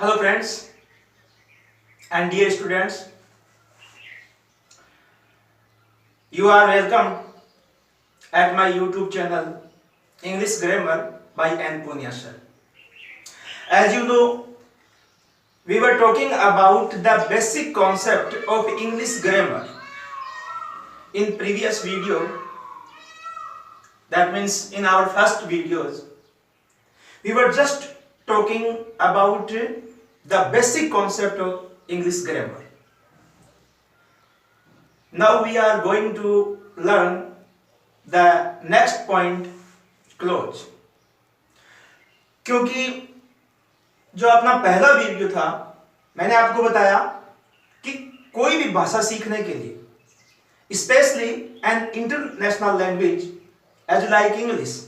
Hello friends and dear students, you are welcome at my YouTube channel English Grammar by N. Punya sir. As you know, we were talking about the basic concept of English grammar in previous video. That means in our first videos, we were just talking about the basic concept of English grammar. Now we are going to learn the next point, close. क्योंकि जो अपना पहला video था मैंने आपको बताया कि कोई भी भाषा सीखने के लिए specially an international language as like English,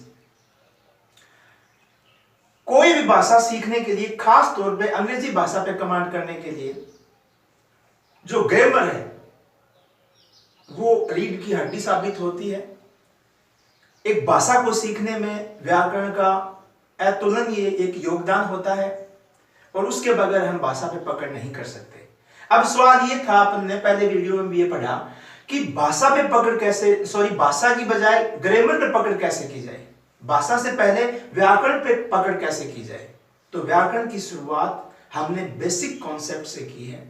कोई भी भाषा सीखने के लिए खास तौर पे अंग्रेजी भाषा पे कमांड करने के लिए जो ग्रामर है वो रीढ़ की हड्डी साबित होती है. एक भाषा को सीखने में व्याकरण का अतुलनीय एक योगदान होता है और उसके बगैर हम भाषा पे पकड़ नहीं कर सकते. अब सवाल ये था, अपन ने पहले वीडियो में भी ये पढ़ा कि भाषा पे पकड़ कैसे, भाषा की बजाय ग्रामर पे पकड़ कैसे की जाए, भाषा से पहले व्याकरण पे पकड़ कैसे की जाए. तो व्याकरण की शुरुआत हमने बेसिक कॉन्सेप्ट से की है,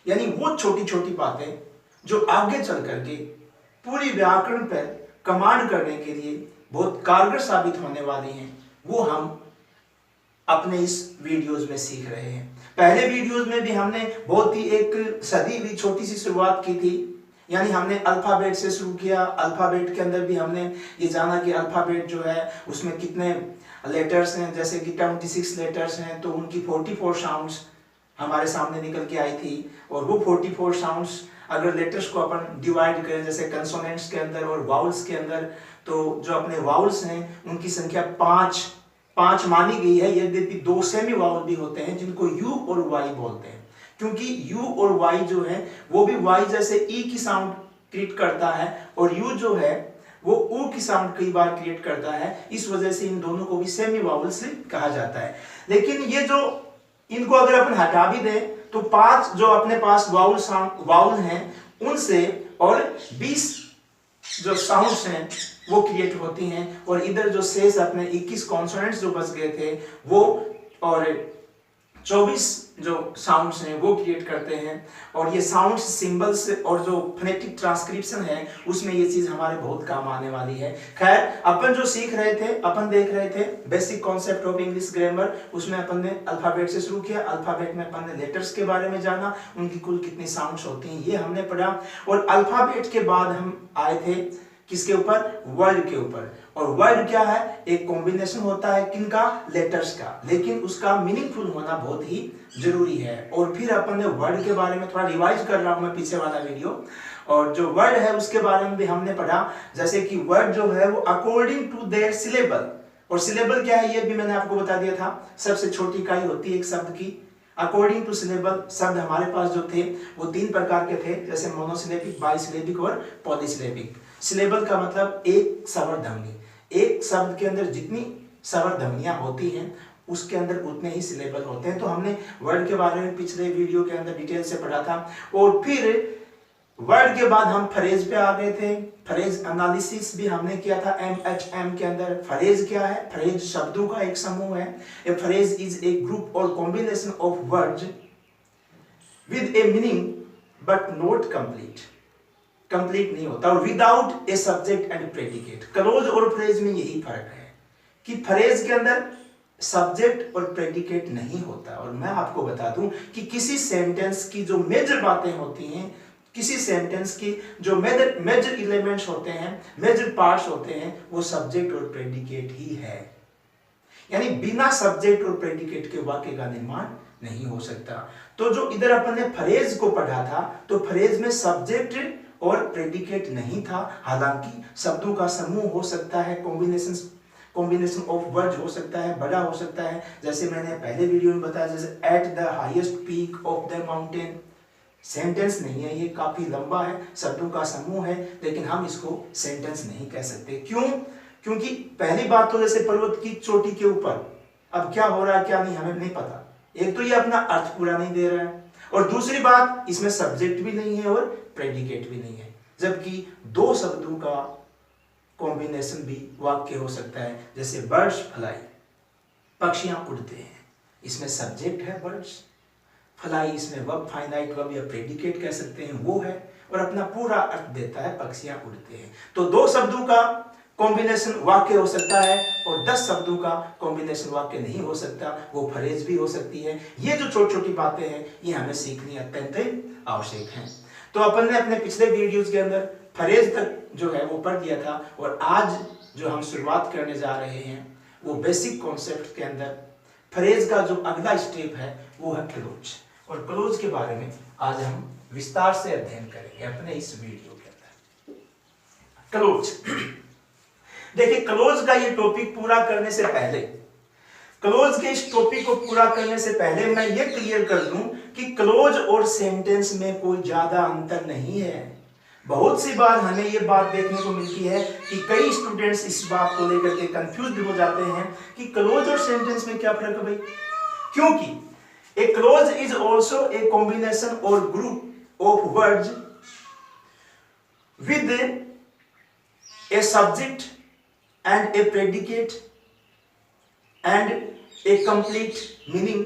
यानी वो छोटी छोटी बातें जो आगे चल करके पूरी व्याकरण पर कमांड करने के लिए बहुत कारगर साबित होने वाली हैं, वो हम अपने इस वीडियोस में सीख रहे हैं. पहले वीडियोस में भी हमने बहुत ही एक सदी भी छोटी सी शुरुआत की थी, यानी हमने अल्फाबेट से शुरू किया. अल्फाबेट के अंदर भी हमने ये जाना कि अल्फाबेट जो है उसमें कितने लेटर्स हैं, जैसे कि 26 लेटर्स हैं तो उनकी 44 साउंड्स हमारे सामने निकल के आई थी. और वो 44 साउंड्स अगर लेटर्स को अपन डिवाइड करें जैसे कंसोनेंट्स के अंदर और वाउल्स के अंदर, तो जो अपने वाउल्स हैं उनकी संख्या पांच मानी गई है. यद्यपि 2 सेमी वाउल भी होते हैं जिनको यू और वाई बोलते हैं, क्योंकि यू और वाई जो है वो भी वाई जैसे ई की साउंड क्रिएट करता है और यू जो है वो ऊ की साउंड कई बार क्रिएट करता है. इस वजह से इन दोनों को भी सेमी वाउल्स कहा जाता है. लेकिन ये जो इनको अगर अपन हटा भी दें तो 5 जो अपने पास वाउल हैं उनसे और 20 जो साउंड्स हैं वो क्रिएट होती हैं. और इधर जो शेष अपने 21 कॉन्सोनेंट्स जो बच गए थे वो और 24 जो साउंड्स हैं वो क्रिएट करते हैं. और ये साउंड्स, सिंबल्स और जो फोनेटिक ट्रांसक्रिप्शन है उसमें ये चीज हमारे बहुत काम आने वाली है. खैर, अपन जो सीख रहे थे, अपन देख रहे थे basic concept of English grammar. उसमें अपन ने अल्फाबेट से शुरू किया. अल्फाबेट में अपन ने लेटर्स के बारे में जाना, उनकी कुल कितनी साउंड्स होती हैं ये हमने पढ़ा. और अल्फाबेट के बाद हम आए थे किसके ऊपर? वर्ड के ऊपर. और वर्ड क्या है? एक कॉम्बिनेशन होता है किनका? लेटर्स का, लेकिन उसका मीनिंगफुल होना बहुत ही जरूरी है. और फिर अपन ने वर्ड के बारे में थोड़ा रिवाइज कर रहा हूं मैं पीछे वाला वीडियो, और जो वर्ड है उसके बारे में भी हमने पढ़ा. जैसे कि वर्ड जो है वो अकॉर्डिंग टू देयर सिलेबल, और सिलेबल क्या है ये भी मैंने आपको बता दिया था. सबसे छोटी इकाई होती है एक शब्द की. अकॉर्डिंग टू सिलेबल शब्द हमारे पास जो थे वो 3 प्रकार के थे, जैसे मोनोसिलेबिक, बाइसिलेबिक और पॉलीसिलेबिक. सिलेबल का मतलब एक स्वर ध्वनि. एक शब्द के अंदर जितनी स्वर ध्वनियां होती हैं उसके अंदर उतने ही सिलेबल होते हैं. तो हमने वर्ड के बारे में पिछले वीडियो के अंदर डिटेल से पढ़ा था. और फिर वर्ड के बाद हम फ्रेज पे आ गए थे. फ्रेज एनालिसिस भी हमने किया था MHM के अंदर. फ्रेज क्या है? फ्रेज शब्दों का एक समूह है. A phrase is a group और combination of words with a meaning but not complete नहीं होता, और without a subject and predicate. Clause और फ्रेज में यही फर्क है कि फ्रेज के अंदर सब्जेक्ट और प्रेडिकेट नहीं होता. और मैं आपको बता दूं कि किसी सेंटेंस की जो मेजर बातें होती हैं, किसी सेंटेंस की जो मेजर एलिमेंट्स होते हैं, मेजर पार्ट्स होते हैं, वो सब्जेक्ट और प्रेडिकेट ही है. यानी बिना सब्जेक्ट और प्रेडिकेट के वाक्य का निर्माण नहीं हो सकता. तो जो इधर अपन ने फ्रेज को पढ़ा था, तो फ्रेज में सब्जेक्ट और प्रेडिकेट नहीं था. हालांकि शब्दों का समूह हो सकता है, कॉम्बिनेशन ऑफ वर्ड्स हो सकता है, बड़ा हो सकता है. जैसे मैंने पहले वीडियो में बताया, जैसे at the highest peak of the mountain. Sentence नहीं है, ये काफी लंबा है, शब्दों का समूह है, लेकिन हम इसको सेंटेंस नहीं कह सकते. क्यों? क्योंकि पहली बात तो जैसे पर्वत की चोटी के ऊपर अब क्या हो रहा है क्या नहीं हमें नहीं पता. एक तो ये अपना अर्थ पूरा नहीं दे रहा है, और दूसरी बात इसमें सब्जेक्ट भी नहीं है और प्रेडिकेट भी नहीं है, जबकि दो शब्दों का कॉम्बिनेशन भी वाक्य हो सकता है। जैसे बर्ड्स फ्लाई, पक्षियां उड़ते हैं, इसमें सब्जेक्ट है बर्ड्स, फ्लाई इसमें वर्ब, फाइनाइट वर्ब या प्रेडिकेट कह सकते हैं वो है, और अपना पूरा अर्थ देता है पक्षियां उड़ते हैं। तो दो शब्दों का कॉम्बिनेशन वाक्य हो सकता है और 10 शब्दों का कॉम्बिनेशन वाक्य नहीं हो सकता, वो फ्रेज भी हो सकती है। ये जो छोटी छोटी बातें हैं ये हमें सीखनी अत्यंत आवश्यक हैं। तो अपन ने अपने पिछले वीडियोस के अंदर फ्रेज तक जो है वो पढ़ दिया था, और आज जो हम शुरुआत करने जा रहे हैं वो बेसिक कॉन्सेप्ट के अंदर फ्रेज का जो अगला स्टेप है वो है क्लोज, और क्लोज के बारे में आज हम विस्तार से अध्ययन करेंगे अपने इस वीडियो के अंदर। क्लोज देखिए, क्लोज का ये टॉपिक पूरा करने से पहले, क्लोज के इस टॉपिक को पूरा करने से पहले मैं ये क्लियर कर दूं कि क्लोज और सेंटेंस में कोई ज्यादा अंतर नहीं है। बहुत सी बार हमें ये बात देखने को मिलती है कि कई स्टूडेंट्स इस बात को लेकर के कंफ्यूज हो जाते हैं कि क्लोज और सेंटेंस में क्या फर्क है भाई, क्योंकि a clause is also a combination और group of words with a subject and a predicate and a complete meaning,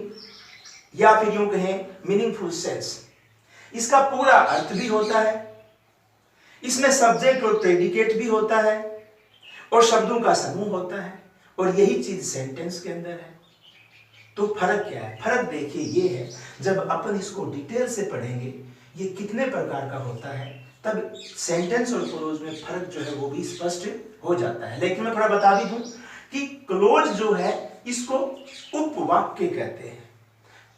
या फिर यूं कहें मीनिंगफुल सेंस। इसका पूरा अर्थ भी होता है, इसमें सब्जेक्ट और प्रेडिकेट भी होता है, और शब्दों का समूह होता है, और यही चीज सेंटेंस के अंदर है। तो फर्क क्या है? फर्क देखिए ये है, जब अपन इसको डिटेल से पढ़ेंगे ये कितने प्रकार का होता है, तब सेंटेंस और क्लोज में फर्क जो है वो भी स्पष्ट हो जाता है। लेकिन मैं थोड़ा बता भी दूं कि क्लोज जो है इसको उपवाक्य कहते हैं,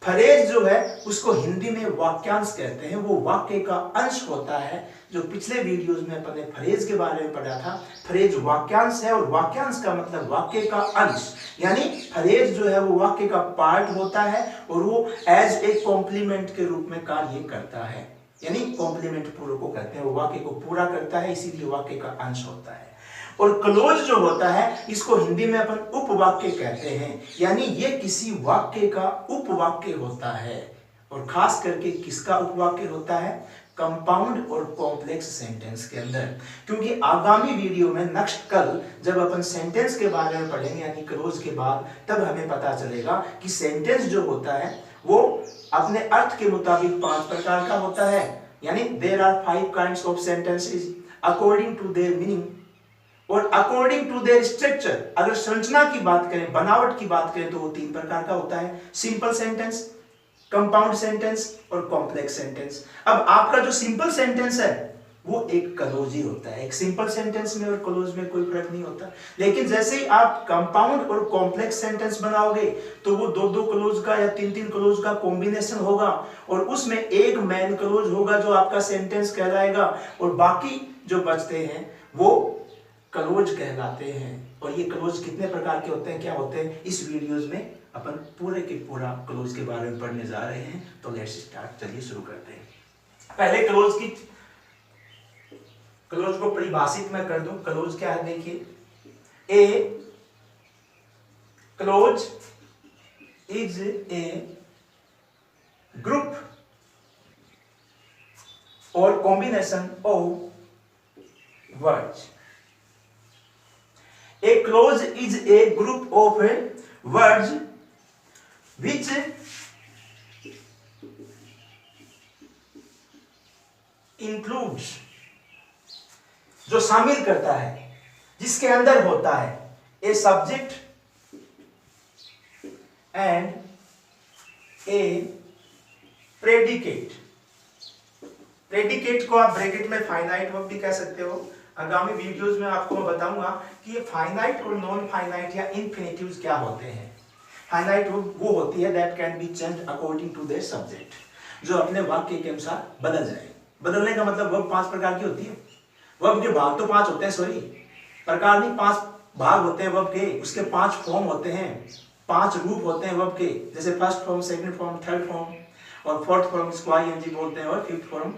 फ्रेज जो है उसको हिंदी में वाक्यांश कहते हैं। वो वाक्य का अंश होता है। जो पिछले वीडियोस में अपन ने फ्रेज के बारे में पढ़ा था, फ्रेज वाक्यांश है, और वाक्यांश का मतलब वाक्य का अंश, यानी फ्रेज जो है वो वाक्य का पार्ट होता है, और वो एज ए कॉम्प्लीमेंट के रूप में कार्य करता है, यानी कॉम्प्लीमेंट पूरा को कहते हैं, वो वाक्य को पूरा करता है, इसीलिए वाक्य का अंश होता है। और क्लोज जो होता है इसको हिंदी में अपन उपवाक्य कहते हैं, यानी ये किसी वाक्य का उपवाक्य होता है। और खास करके किसका उपवाक्य होता है? कंपाउंड और कॉम्प्लेक्स सेंटेंस के अंदर। क्योंकि आगामी वीडियो में नेक्स्ट कल जब अपन सेंटेंस के बारे में पढ़ेंगे, यानी क्लोज के बाद, तब हमें पता चलेगा कि सेंटेंस जो होता है वो अपने अर्थ के मुताबिक 5 प्रकार का होता है, यानी there are 5 kinds of sentences according to their meaning और अकॉर्डिंग टू देयर स्ट्रक्चर। अगर संरचना की बात करें, बनावट की बात करें, तो वो 3 प्रकार का होता है, सिंपल सेंटेंस, कंपाउंड सेंटेंस और कॉम्प्लेक्स सेंटेंस। अब आपका जो सिंपल सेंटेंस है वो एक क्लोज ही होता है। एक सिंपल सेंटेंस में और क्लोज में कोई फर्क नहीं होता। लेकिन जैसे ही आप कंपाउंड और कॉम्प्लेक्स सेंटेंस बनाओगे तो वो 2-2 क्लोज का या 3-3 क्लोज का कॉम्बिनेशन होगा, और उसमें एक मेन क्लोज होगा जो आपका सेंटेंस कहलाएगा, और बाकी जो बचते हैं वो क्लोज कहलाते हैं। और ये क्लोज कितने प्रकार के होते हैं, क्या होते हैं, इस वीडियोस में अपन पूरे के पूरा क्लोज के बारे में पढ़ने जा रहे हैं। तो लेट्स स्टार्ट, चलिए शुरू करते हैं। पहले क्लोज को परिभाषित मैं कर दूं। क्लोज क्या है देखिए, ए क्लोज इज ए ग्रुप और combination of words. A clause is a group of words which includes, जो शामिल करता है, जिसके अंदर होता है, a subject and a predicate। Predicate को आप ब्रैकेट में फाइनाइट वर्ब भी कह सकते हो। आगामी वीडियोस में आपको मैं बताऊंगा कि ये फाइनाइट और नॉन फाइनाइट या इनफिनिटिव्स क्या होते हैं। फाइनाइट वो होती है that can be changed according to their subject, जो अपने वाक्य के अनुसार बदल जाए। बदलने का मतलब वर्ब 5 प्रकार की होती है। वर्ब के भाग तो 5 होते हैं, सॉरी प्रकार नहीं, 5 भाग होते हैं वर्ब के। उसके 5 फॉर्म होते हैं, 5 रूप होते हैं वर्ब के, जैसे first form, second form, third form, और फोर्थ फॉर्म इसको आईएनजी बोलते हैं, और फिफ्थ फॉर्म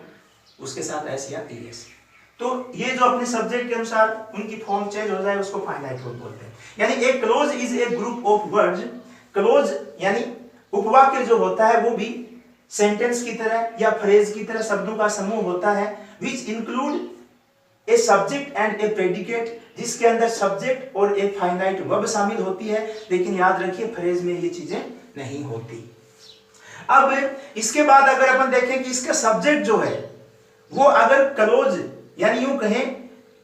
उसके साथ एस या एस। तो ये जो अपने सब्जेक्ट के अनुसार उनकी फॉर्म चेंज हो जाए उसको फाइनाइट वर्ब बोलते हैं। यानी a clause is a group of words. Clause यानी उपवाक्य जो होता है वो भी सेंटेंस की तरह या फ्रेज की तरह शब्दों का समूह होता है, which include A subject and a predicate, जिसके अंदर सब्जेक्ट और ए फाइनाइट वर्ब शामिल होती है। लेकिन याद रखिए फ्रेज में ये चीजें नहीं होती। अब इसके बाद अगर अपन देखें कि इसका सब्जेक्ट जो है वो अगर क्लोज, यानी यूं कहें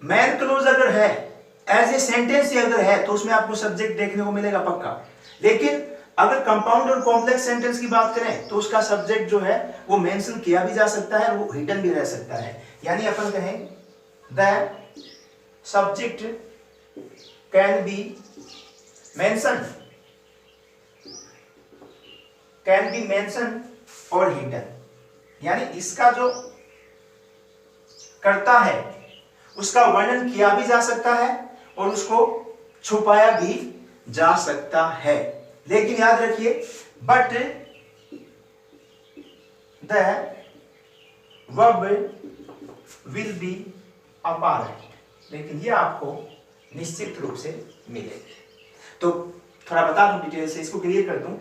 मैन क्लोज अगर है, एज ए सेंटेंस ही अगर है, तो उसमें आपको सब्जेक्ट देखने को मिलेगा पक्का। लेकिन अगर कंपाउंड और कॉम्प्लेक्स सेंटेंस की बात करें तो उसका सब्जेक्ट जो है वो मेंशन किया भी जा सकता है, वो हिडन भी रह सकता है। यानी अपन कहें the subject can be mention, can be mention और हिडन, यानी इसका जो करता है उसका वर्णन किया भी जा सकता है और उसको छुपाया भी जा सकता है। लेकिन याद रखिए but the verb will be apparent, लेकिन ये आपको निश्चित रूप से मिलेगी। तो थोड़ा बता दूं डिटेल से, इसको क्लियर कर दूं।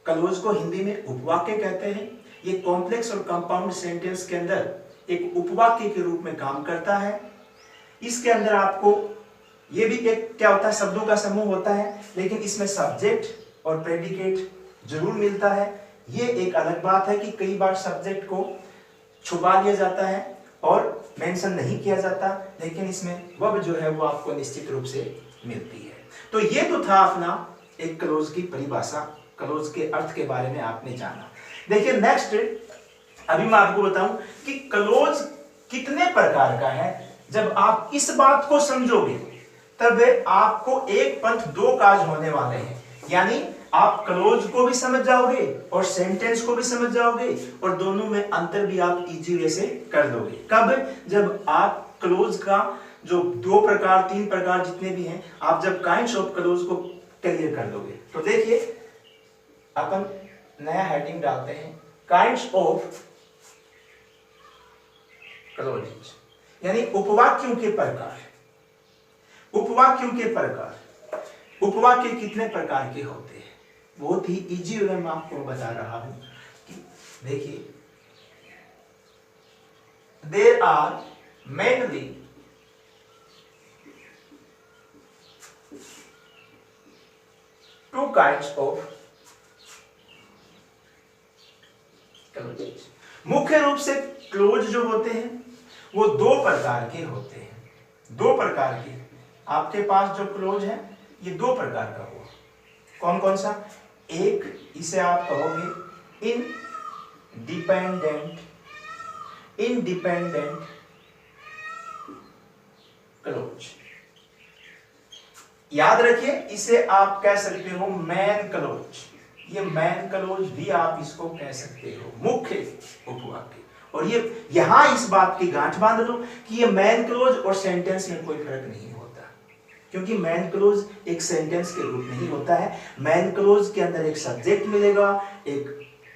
क्लोज को हिंदी में उपवाक्य कहते हैं। ये कॉम्प्लेक्स और कंपाउंड सेंटेंस के अंदर एक उपवाक्य के रूप में काम करता है। इसके अंदर आपको ये भी एक क्या होता है, शब्दों का समूह होता है, लेकिन इसमें सब्जेक्ट और प्रेडिकेट जरूर मिलता है। ये एक अलग बात है कि कई बार सब्जेक्ट को छुपा लिया जाता है और मेंशन नहीं किया जाता, लेकिन इसमें वर्ब जो है वो आपको निश्चित रूप से मिलती है। तो ये तो था अपना एक क्लोज की परिभाषा, क्लोज के अर्थ के बारे में आपने जाना। देखिए नेक्स्ट, अभी मैं आपको बताऊं कि क्लोज कितने प्रकार का है। जब आप इस बात को समझोगे तब आपको एक पंथ दो काज होने वाले हैं। यानी आप क्लोज को भी समझ जाओगे और सेंटेंस को भी समझ जाओगे और दोनों में अंतर भी आप इजी वे से कर दोगे। कब? जब आप क्लोज का जो दो प्रकार तीन प्रकार जितने भी हैं, आप जब काइंड्स ऑफ क्लोज को क्लियर कर दोगे। तो देखिए अपन नया हेडिंग डालते हैं, काइंड्स ऑफ क्लोज, यानी उपवाक्यों के प्रकार। उपवाक्यों के प्रकार, उपवाक्य कितने प्रकार के होते हैं, बहुत ही इजी वे में आपको बता रहा हूं कि देखिए there are mainly two kinds of clause. मुख्य रूप से क्लोज जो होते हैं वो दो प्रकार के होते हैं। दो प्रकार के आपके पास जो क्लोज है ये दो प्रकार का हुआ। कौन कौन सा? एक इसे आप कहोगे इंडिपेंडेंट क्लोज। याद रखिए इसे आप कह सकते हो मैन क्लोज। ये मैन क्लोज भी आप इसको कह सकते हो, मुख्य उपवाक्य। और ये यहां इस बात की गांठ बांध लो कि ये मैन क्लोज और सेंटेंस में कोई फर्क नहीं होता, क्योंकि मैन क्लोज एक सेंटेंस के रूप नहीं होता है। मैन क्लोज के अंदर एक सब्जेक्ट मिलेगा, एक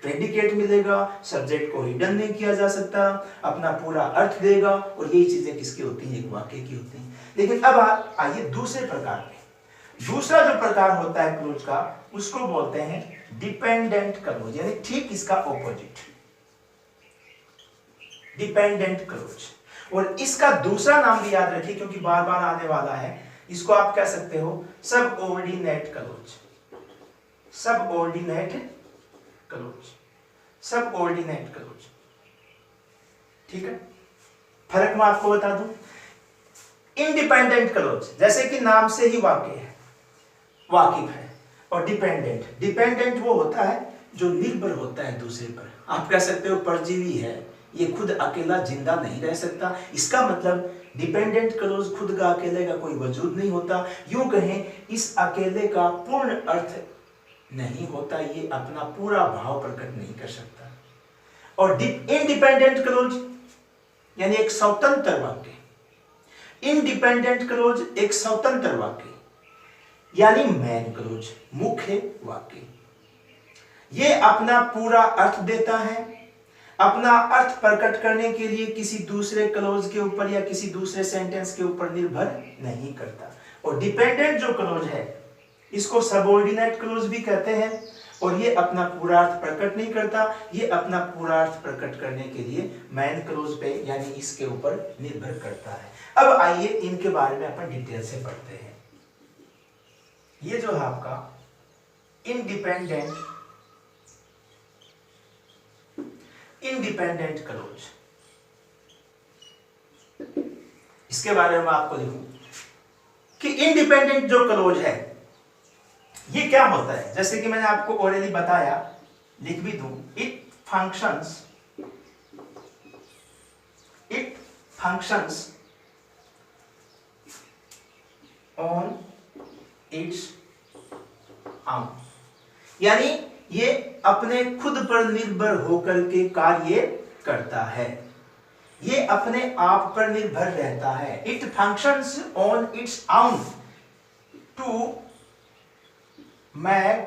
प्रेडिकेट मिलेगा, सब्जेक्ट को हिडन नहीं किया जा सकता, अपना पूरा अर्थ देगा, और यही चीजें किसकी होती हैं? एक वाक्य की होती हैं। लेकिन अब आइए दूसरे प्रकार में। दूसरा जो प्रकार होता है क्लोज का, उसको बोलते हैं डिपेंडेंट क्लोज, यानी ठीक इसका ऑपोजिट, डिपेंडेंट क्लोज। और इसका दूसरा नाम भी याद रखिए क्योंकि बार बार आने वाला है, इसको आप कह सकते हो subordinate close. Subordinate close, subordinate close, ठीक है। फर्क मैं आपको बता दूं, इंडिपेंडेंट क्लोज जैसे कि नाम से ही वाक्य है, वाकिफ है, और डिपेंडेंट वो होता है जो निर्भर होता है दूसरे पर। आप कह सकते हो परजीवी है, ये खुद अकेला जिंदा नहीं रह सकता। इसका मतलब डिपेंडेंट क्लोज खुद का अकेले का कोई वजूद नहीं होता, यूं कहें इस अकेले का पूर्ण अर्थ नहीं होता, ये अपना पूरा भाव प्रकट नहीं कर सकता। और इंडिपेंडेंट क्लोज यानी एक स्वतंत्र वाक्य, इंडिपेंडेंट क्लोज एक स्वतंत्र वाक्य, यानी मैन क्लोज मुख्य वाक्य। ये अपना पूरा अर्थ देता है, अपना अर्थ प्रकट करने के लिए किसी दूसरे क्लोज के ऊपर या किसी दूसरे सेंटेंस के ऊपर निर्भर नहीं करता। और डिपेंडेंट जो क्लोज है इसको सबऑर्डिनेट क्लोज भी कहते हैं, और ये अपना पूरा अर्थ प्रकट नहीं करता, ये अपना पूरा अर्थ प्रकट करने के लिए मैन क्लोज पे यानी इसके ऊपर निर्भर करता है। अब आइए इनके बारे में अपन डिटेल से पढ़ते हैं। ये जो है आपका इंडिपेंडेंट क्लोज, इसके बारे में आपको लिखूं कि इंडिपेंडेंट जो क्लोज है ये क्या होता है। जैसे कि मैंने आपको ऑलरेडी बताया, लिख भी दूं, it functions on its own, यानी ये अपने खुद पर निर्भर होकर के कार्य करता है, ये अपने आप पर निर्भर रहता है। It functions on its own to make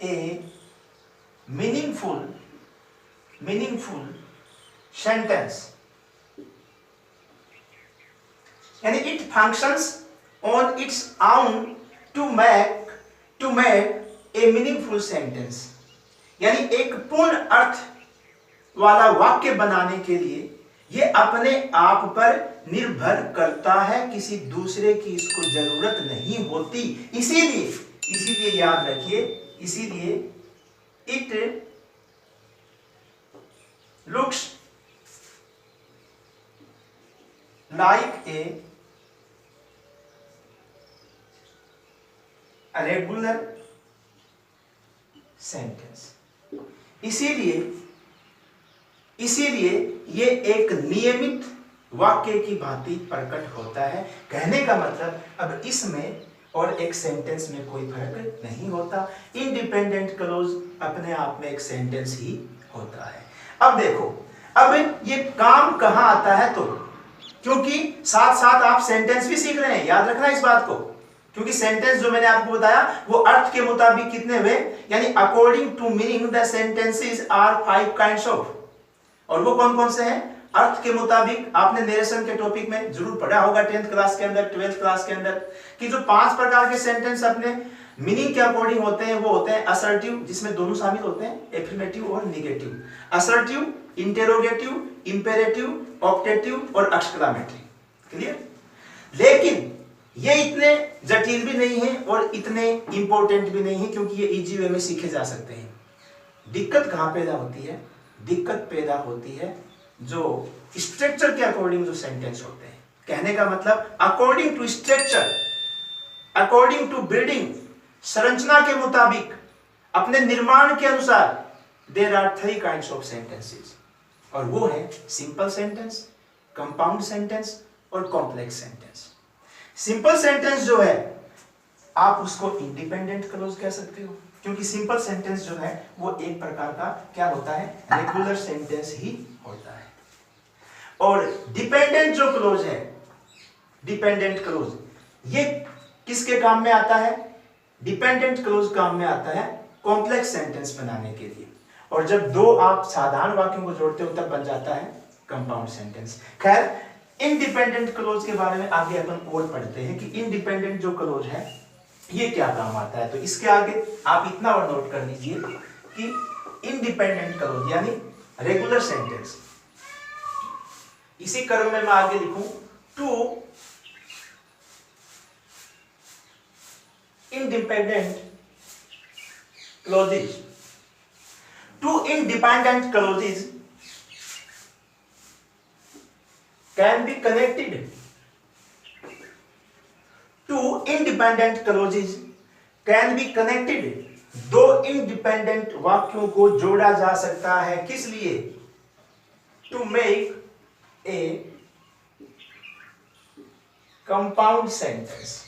a meaningful sentence, यानी it functions on its own to make a meaningful sentence, यानी एक पूर्ण अर्थ वाला वाक्य बनाने के लिए ये अपने आप पर निर्भर करता है, किसी दूसरे की इसको जरूरत नहीं होती। इसीलिए याद रखिए, इसीलिए it looks like a regular sentence, इसीलिए ये एक नियमित वाक्य की भांति प्रकट होता है। कहने का मतलब अब इसमें और एक सेंटेंस में कोई फर्क नहीं होता। इंडिपेंडेंट क्लोज अपने आप में एक सेंटेंस ही होता है। अब देखो, अब ये काम कहां आता है, तो क्योंकि साथ साथ आप सेंटेंस भी सीख रहे हैं, याद रखना इस बात को, क्योंकि सेंटेंस जो मैंने आपको बताया वो अर्थ के मुताबिक कितने हुए, यानी according to meaning the sentences are 5 kinds of, और वो कौन कौन से हैं अर्थ के मुताबिक। आपने नरेशन के टॉपिक में जरूर पढ़ा होगा 10th क्लास के अंदर, 12th क्लास के अंदर, कि जो 5 प्रकार के सेंटेंस अपने मीनिंग के अकॉर्डिंग होते हैं वो होते हैं असर्टिव, जिसमें दोनों शामिल होते हैं, एफर्मेटिव और negative. Assertive, interrogative, imperative, optative और एक्सक्लेमेटरी। क्लियर? लेकिन ये इतने जटिल भी नहीं है और इतने इंपॉर्टेंट भी नहीं है, क्योंकि ये इजी वे में सीखे जा सकते हैं। दिक्कत कहां पैदा होती है? दिक्कत पैदा होती है जो स्ट्रक्चर के अकॉर्डिंग जो सेंटेंस होते हैं। कहने का मतलब according to structure, according to building, संरचना के मुताबिक, अपने निर्माण के अनुसार there are 3 kinds of sentences, और वो है सिंपल सेंटेंस, कंपाउंड सेंटेंस और कॉम्प्लेक्स सेंटेंस। सिंपल सेंटेंस जो है आप उसको इंडिपेंडेंट क्लोज कह सकते हो, क्योंकि सिंपल सेंटेंस जो है वो एक प्रकार का क्या होता है, रेगुलर सेंटेंस ही होता है। और डिपेंडेंट जो क्लोज है, डिपेंडेंट क्लोज, ये किसके काम में आता है? डिपेंडेंट क्लोज काम में आता है कॉम्प्लेक्स सेंटेंस बनाने के लिए, और जब दो आप साधारण वाक्यों को जोड़ते हो तब बन जाता है कंपाउंड सेंटेंस। खैर, इंडिपेंडेंट क्लोज के बारे में आगे अपन और पढ़ते हैं कि इंडिपेंडेंट जो क्लोज है ये क्या काम आता है। तो इसके आगे आप इतना और नोट कर लीजिए कि इंडिपेंडेंट क्लोज यानी रेगुलर सेंटेंस, इसी क्रम में मैं आगे लिखूं, to independent clauses. Two independent clauses can be connected. Two independent clauses can be connected. दो इंडिपेंडेंट वाक्यों को जोड़ा जा सकता है, किस लिए? To make a compound sentence.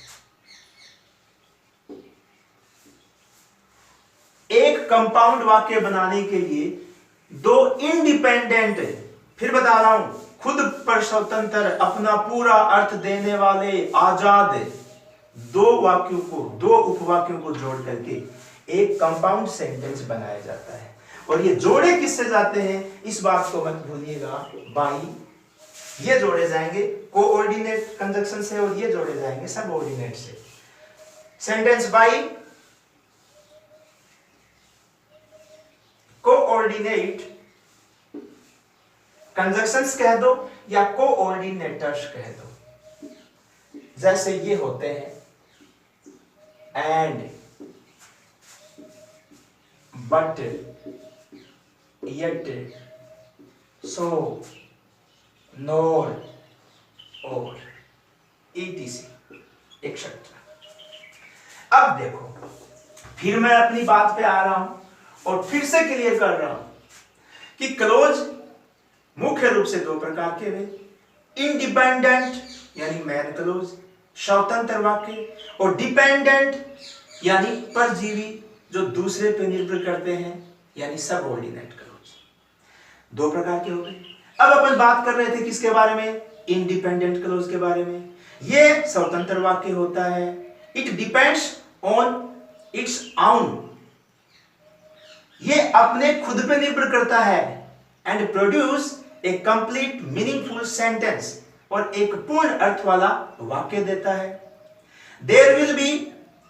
एक कंपाउंड वाक्य बनाने के लिए दो इंडिपेंडेंट, फिर बता रहा हूं, खुद पर स्वतंत्र, अपना पूरा अर्थ देने वाले आजाद दो वाक्यों को, दो उपवाक्यों को जोड़ करके एक कंपाउंड सेंटेंस बनाया जाता है। और ये जोड़े किससे जाते हैं, इस बात को मत भूलिएगा, बाई, ये जोड़े जाएंगे कोऑर्डिनेट कंजक्शन से और ये जोड़े जाएंगे सबऑर्डिनेट से। सेंटेंस बाई कोऑर्डिनेट कंजक्शंस कह दो या कोऑर्डिनेटर्स कह दो, जैसे ये होते हैं and, but, yet, so, nor, और etc एक्सेट्रा। अब देखो फिर मैं अपनी बात पे आ रहा हूं और फिर से क्लियर कर रहा हूं कि क्लोज मुख्य रूप से दो प्रकार के हुए, इंडिपेंडेंट यानी मैन क्लोज स्वतंत्र वाक्य, और डिपेंडेंट यानी परजीवी जो दूसरे पे निर्भर करते हैं यानी सबऑर्डिनेट क्लोज। दो प्रकार के हो गए। अब अपन बात कर रहे थे किसके बारे में? इंडिपेंडेंट क्लोज के बारे में। ये स्वतंत्र वाक्य होता है, it depends on its own, ये अपने खुद पे निर्भर करता है, and produce a complete meaningful sentence, और एक पूर्ण अर्थ वाला वाक्य देता है। There will be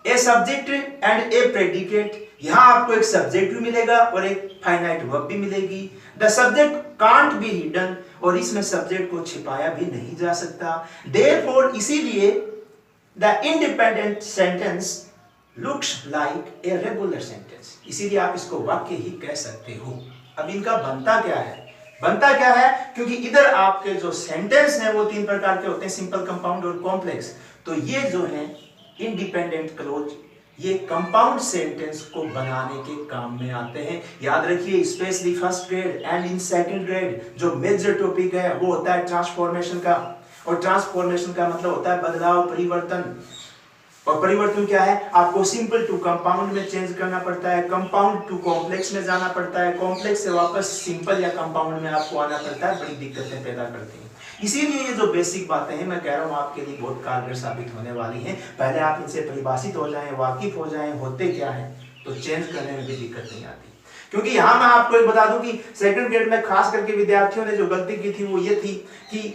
a subject and a predicate, यहां आपको एक सब्जेक्ट भी मिलेगा और एक फाइनाइट वर्ब भी मिलेगी। The subject can't be hidden, और इसमें सब्जेक्ट को छिपाया भी नहीं जा सकता। देयरफॉर इसीलिए the independent sentence looks like a regular sentence, इसीलिए आप इसको वाक्य ही कह सकते हो। अब इनका बनता क्या है? बनता क्या है? क्योंकि इधर आपके जो सेंटेंस हैं वो तीन प्रकार के होते हैं, सिंपल, कंपाउंड और कॉम्प्लेक्स। तो ये जो है इंडिपेंडेंट क्लोज, ये कंपाउंड सेंटेंस को बनाने के काम में आते हैं। याद रखिए, specially first grade and in second grade जो मेजर टॉपिक है वो होता है ट्रांसफॉर्मेशन का, और ट्रांसफॉर्मेशन का मतलब होता है बदलाव, परिवर्तन। और परिवर्तन क्या है? आपको सिंपल टू कंपाउंड में चेंज करना पड़ता है, कंपाउंड टू कॉम्प्लेक्स में जाना पड़ता है, कॉम्प्लेक्स से वापस सिंपल या कंपाउंड में आपको आना पड़ता है। बड़ी दिक्कतें पैदा करती हैं। इसीलिए ये जो बेसिक बातें हैं मैं कह रहा हूँ आपके लिए बहुत कारगर साबित होने वाली हैं। पहले आप इनसे परिभाषित हो जाएं, वाकिफ हो जाएं, होते क्या है, तो चेंज करने में भी दिक्कत नहीं आती। क्योंकि यहाँ मैं आपको एक बता दूं कि सेकंड ग्रेड में खास करके विद्यार्थियों ने जो गलती की थी वो ये थी कि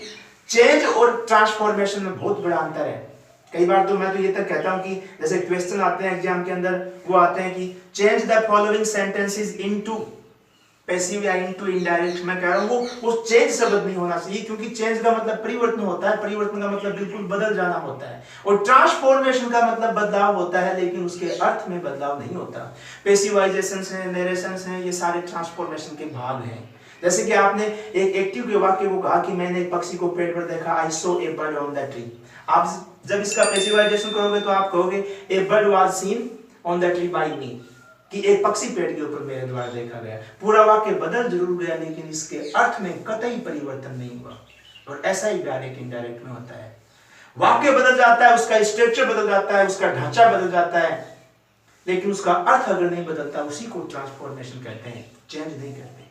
चेंज और ट्रांसफॉर्मेशन में बहुत बड़ा अंतर है। कई बार तो मैं तो ये तक कहता हूं कि जैसे क्वेश्चन आते हैं एग्जाम के अंदर, वो आते हैं कि change the following sentences into passive या इनटू इनडायरेक्ट। मैं कह रहा हूं वो चेंज शब्द नहीं होना चाहिए, क्योंकि चेंज का मतलब परिवर्तन होता है, परिवर्तन का मतलब बिल्कुल बदल जाना होता है, और ट्रांसफॉर्मेशन का मतलब बदलाव होता है, लेकिन उसके अर्थ में बदलाव नहीं होता। पैसिवाइजेशंस हैं, नरेशंस हैं, ये सारे ट्रांसफॉर्मेशन के भाग हैं। जैसे कि आपने एक एक्टिव के वाक्य को कहा कि मैंने एक पक्षी को पेड़ पर देखा, I saw a bird on the tree. आप जब इसका पैसिवाइजेशन करोगे तो आप कहोगे a bird was seen on the tree by me, कि एक पक्षी पेड़ के ऊपर मेरे द्वारा देखा गया। पूरा वाक्य बदल जरूर गया, लेकिन इसके अर्थ में कतई परिवर्तन नहीं हुआ। और ऐसा ही डायरेक्ट इनडायरेक्ट में होता है, वाक्य बदल जाता है, उसका स्ट्रक्चर बदल जाता है, उसका ढांचा बदल जाता है, लेकिन उसका अर्थ अगर नहीं बदलता, उसी को ट्रांसफॉर्मेशन कहते हैं, चेंज नहीं कहते।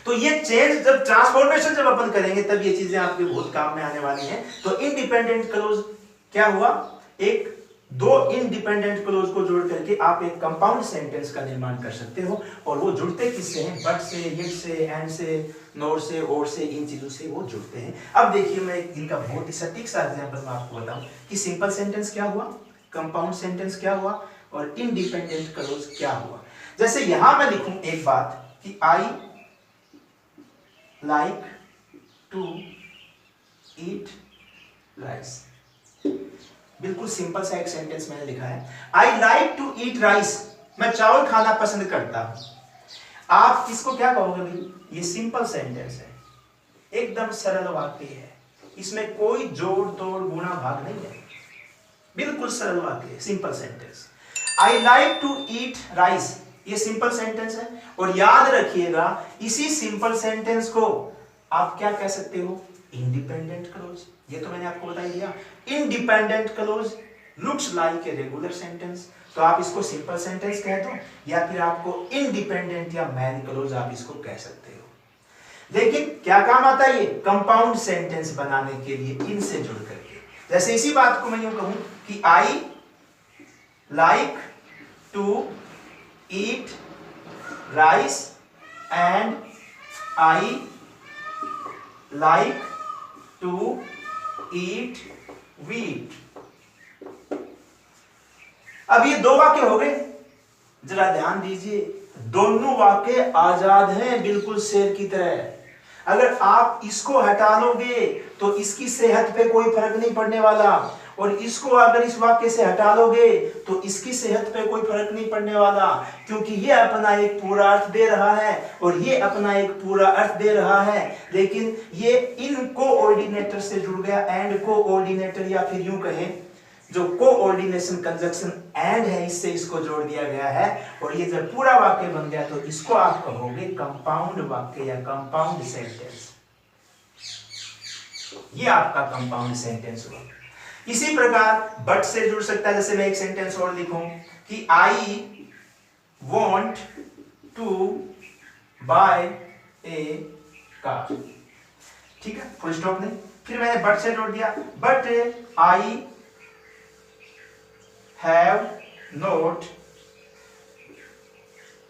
तो ये चेंज, जब ट्रांसफॉर्मेशन जब अपन करेंगे तब ये चीजें आपके बहुत काम में आने वाली हैं। तो इंडिपेंडेंट क्लोज क्या हुआ? एक दो इंडिपेंडेंट क्लोज को जोड़ करके आप एक कंपाउंड सेंटेंस का निर्माण कर सकते हो, और वो जुड़ते किससे हैं? बट से, यट से, एंड से, नोर से, और से, इन चीजों से वो जुड़ते हैं। अब देखिए, मैं इनका बहुत ही सटीक सा एग्जांपल मैं आपको बताऊं कि सिंपल सेंटेंस क्या हुआ, कंपाउंड सेंटेंस क्या हुआ, और इंडिपेंडेंट क्लोज क्या हुआ। जैसे यहां मैं लिखूं एक बात कि I like to eat rice, बिल्कुल सिंपल सा एक सेंटेंस मैंने लिखा है, I like to eat rice, मैं चावल खाना पसंद करता हूं। आप इसको क्या कहोगे भाई? ये सिंपल सेंटेंस है, एकदम सरल वाक्य है, इसमें कोई जोड़ तोड़ गुणा भाग नहीं है, बिल्कुल सरल वाक्य है, simple sentence. I like to eat rice, ये सिंपल सेंटेंस है। और याद रखिएगा, इसी सिंपल सेंटेंस को आप क्या कह सकते हो? Independent clause. ये तो मैंने आपको बता ही दिया। Independent clause looks like a regular sentence, तो आप इसको सिंपल सेंटेंस कह दो, या फिर आपको इंडिपेंडेंट या मैन क्लोज आप इसको कह सकते हो। लेकिन क्या काम आता है ये? कंपाउंड सेंटेंस बनाने के लिए इनसे जुड़ करके। जैसे इसी बात को मैं यूं कहूं कि I like to eat rice and I like to eat wheat. अब ये दो वाक्य हो गए, जरा ध्यान दीजिए, दोनों वाक्य आजाद हैं बिल्कुल शेर की तरह। अगर आप इसको हटा लोगे तो इसकी सेहत पे कोई फर्क नहीं पड़ने वाला, और इसको अगर इस वाक्य से हटा लोगे तो इसकी सेहत पे कोई फर्क नहीं पड़ने वाला, क्योंकि ये अपना एक पूरा अर्थ दे रहा है और ये अपना एक पूरा अर्थ दे रहा है। लेकिन ये इन कोऑर्डिनेटर से जुड़ गया, एंड कोऑर्डिनेटर, या फिर यूं कहें जो कोऑर्डिनेशन कंजक्शन एंड है, इससे इसको जोड़ दिया गया है, और ये जब पूरा वाक्य बन गया तो इसको आप कहोगे कंपाउंड वाक्य या कंपाउंड सेंटेंस। ये आपका कंपाउंड सेंटेंस हुआ। इसी प्रकार बट से जुड़ सकता है। जैसे मैं एक सेंटेंस और लिखूं कि I want to buy a car, ठीक है, फुल स्टॉप नहीं, फिर मैंने बट से जोड़ दिया, but I have not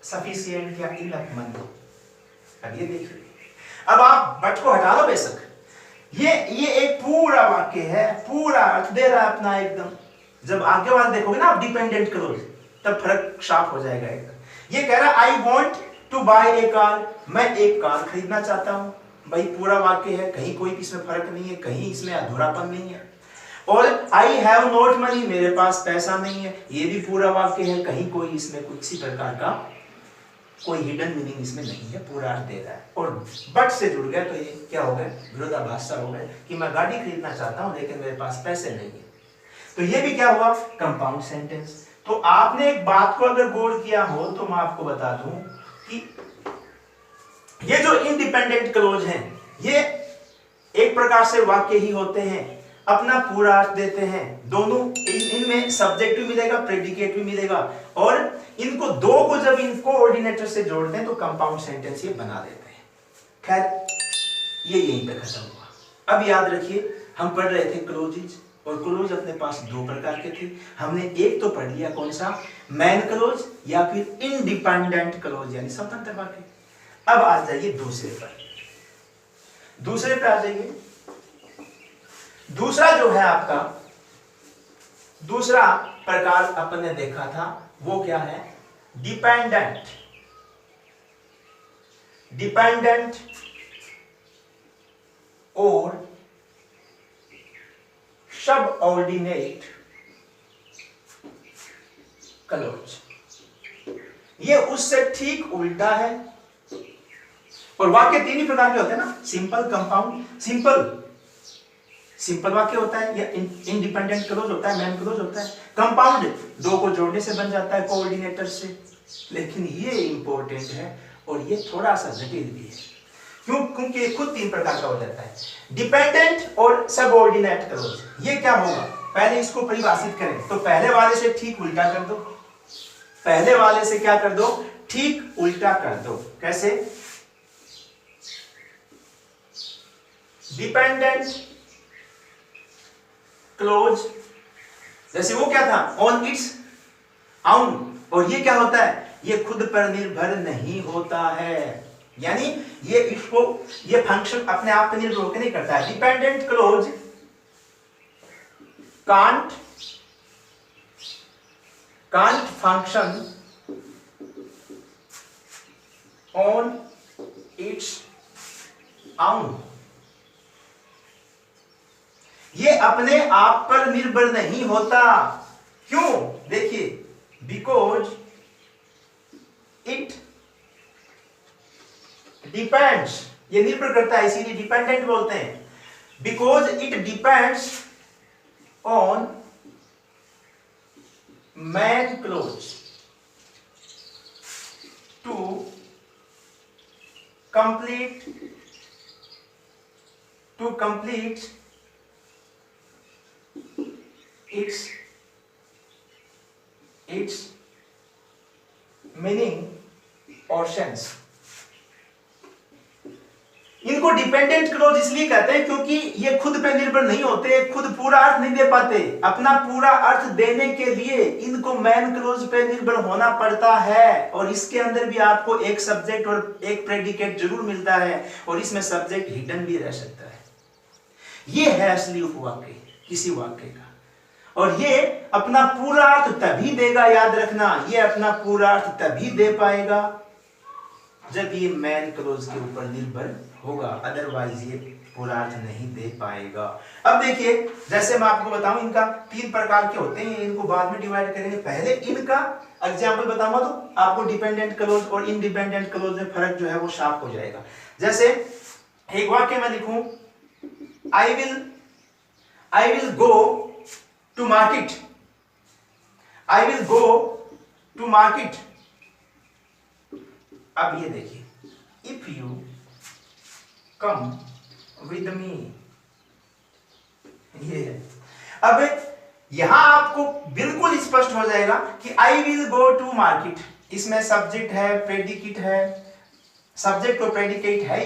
sufficient या इनफ मनी। अब ये देखिए, अब आप बट को हटा लो बेशक, ये एक पूरा वाक्य है, पूरा अर्थ दे रहा है अपना एकदम। जब आगे वाला देखोगे ना आप डिपेंडेंट क्लोज, तब फर्क साफ हो जाएगा एकदम। ये कह रहा है I want to buy a car, मैं एक कार खरीदना चाहता हूं। भाई पूरा वाक्य है, कहीं कोई इसमें फर्क नहीं है, कहीं इसमें अधूरापन नहीं है। और आई हैव नॉट मनी, मेरे पास पैसा नहीं है, ये भी पूरा वाक्य है, कहीं कोई इसमें किसी प्रकार का कोई हिडन मीनिंग इसमें नहीं है, पूरा अर्थ दे रहा है। और बट से जुड़ गया तो ये क्या हो गया, विरोधाभास हो गया कि मैं गाड़ी खरीदना चाहता हूं लेकिन मेरे पास पैसे नहीं है, तो ये भी क्या हुआ, कंपाउंड सेंटेंस। तो आपने एक बात को अगर गौर किया हो तो मैं आपको बता दूं कि ये जो इंडिपेंडेंट क्लोज हैं, ये एक प्रकार से वाक्य ही होते हैं, अपना पूरा अर्थ देते हैं। दोनों इनमें सब्जेक्ट भी मिलेगा, प्रेडिकेट भी मिलेगा, और इनको दो को जब इनको ऑर्डिनेटर से जोड़ते हैं तो कंपाउंड सेंटेंस ये बना देते हैं। खैर ये यहीं पे खत्म हुआ। अब याद रखिए, हम पढ़ रहे थे क्लोजेज, और क्लोज अपने पास दो प्रकार के थे। हमने एक तो पढ़ लिया, कौन सा, मैन क्लोज या फिर इंडिपेंडेंट क्लोज यानी स्वतंत्र वाक्य। अब आ जाइए दूसरे पर, दूसरे पे आ जाइए। दूसरा जो है आपका, दूसरा प्रकार अपन ने देखा था वो क्या है, डिपेंडेंट। डिपेंडेंट और सबऑर्डिनेट क्लोज, ये उससे ठीक उल्टा है। और वाक्य तीन ही प्रकार के होते हैं ना, सिंपल, कंपाउंड। सिंपल वाक्य होता है या इंडिपेंडेंट क्लोज होता है, मैन क्लोज होता है। कंपाउंड दो को जोड़ने से बन जाता है कोऑर्डिनेटर से। लेकिन ये इंपॉर्टेंट है और ये थोड़ा सा जटिल भी है, क्यों, क्योंकि खुद तीन प्रकार का हो जाता है, डिपेंडेंट और सबऑर्डिनेट क्लोज। ये क्या होगा, पहले इसको परिभाषित करें तो पहले वाले से ठीक उल्टा कर दो, पहले वाले से क्या कर दो, ठीक उल्टा कर दो। कैसे, डिपेंडेंट क्लोज, जैसे वो क्या था, ऑन इट्स आउन, और ये क्या होता है, ये खुद पर निर्भर नहीं होता है, यानी ये इसको, ये फंक्शन अपने आप पर निर्भर होकर नहीं करता है। Dependent clause can't function on it's आउन, ये अपने आप पर निर्भर नहीं होता। क्यों, देखिए, बिकॉज इट डिपेंड्स, ये निर्भर करता है इसीलिए डिपेंडेंट बोलते हैं। Because it depends on main clause to complete its meaning or sense। इनको डिपेंडेंट क्लोज इसलिए कहते हैं क्योंकि ये खुद पे निर्भर नहीं होते, खुद पूरा अर्थ नहीं दे पाते। अपना पूरा अर्थ देने के लिए इनको मैन क्लोज पे निर्भर होना पड़ता है, और इसके अंदर भी आपको एक सब्जेक्ट और एक प्रेडिकेट जरूर मिलता है, और इसमें सब्जेक्ट हिडन भी रह सकता है। ये है असली उपवाक्य किसी वाक्य का। और ये अपना पूरा अर्थ तभी देगा, याद रखना, ये अपना पूरा अर्थ तभी दे पाएगा जब ये मैन क्लोज के ऊपर निर्भर होगा, अदरवाइज ये पूरा अर्थ नहीं दे पाएगा। अब देखिए, जैसे मैं आपको बताऊं, इनका 3 प्रकार के होते हैं, इनको बाद में डिवाइड करेंगे। पहले इनका एग्जाम्पल बताऊंगा तो आपको डिपेंडेंट क्लोज और इंडिपेंडेंट क्लोज में फर्क जो है वो साफ हो जाएगा। जैसे एक वाक्य में लिखूं, I will go to market, I will go to market. अब ये देखिए, if you come with me, ये है। अब यहां आपको बिल्कुल स्पष्ट हो जाएगा कि I will go to market, इसमें सब्जेक्ट है, प्रेडिकेट है, सब्जेक्ट और प्रेडिकेट है,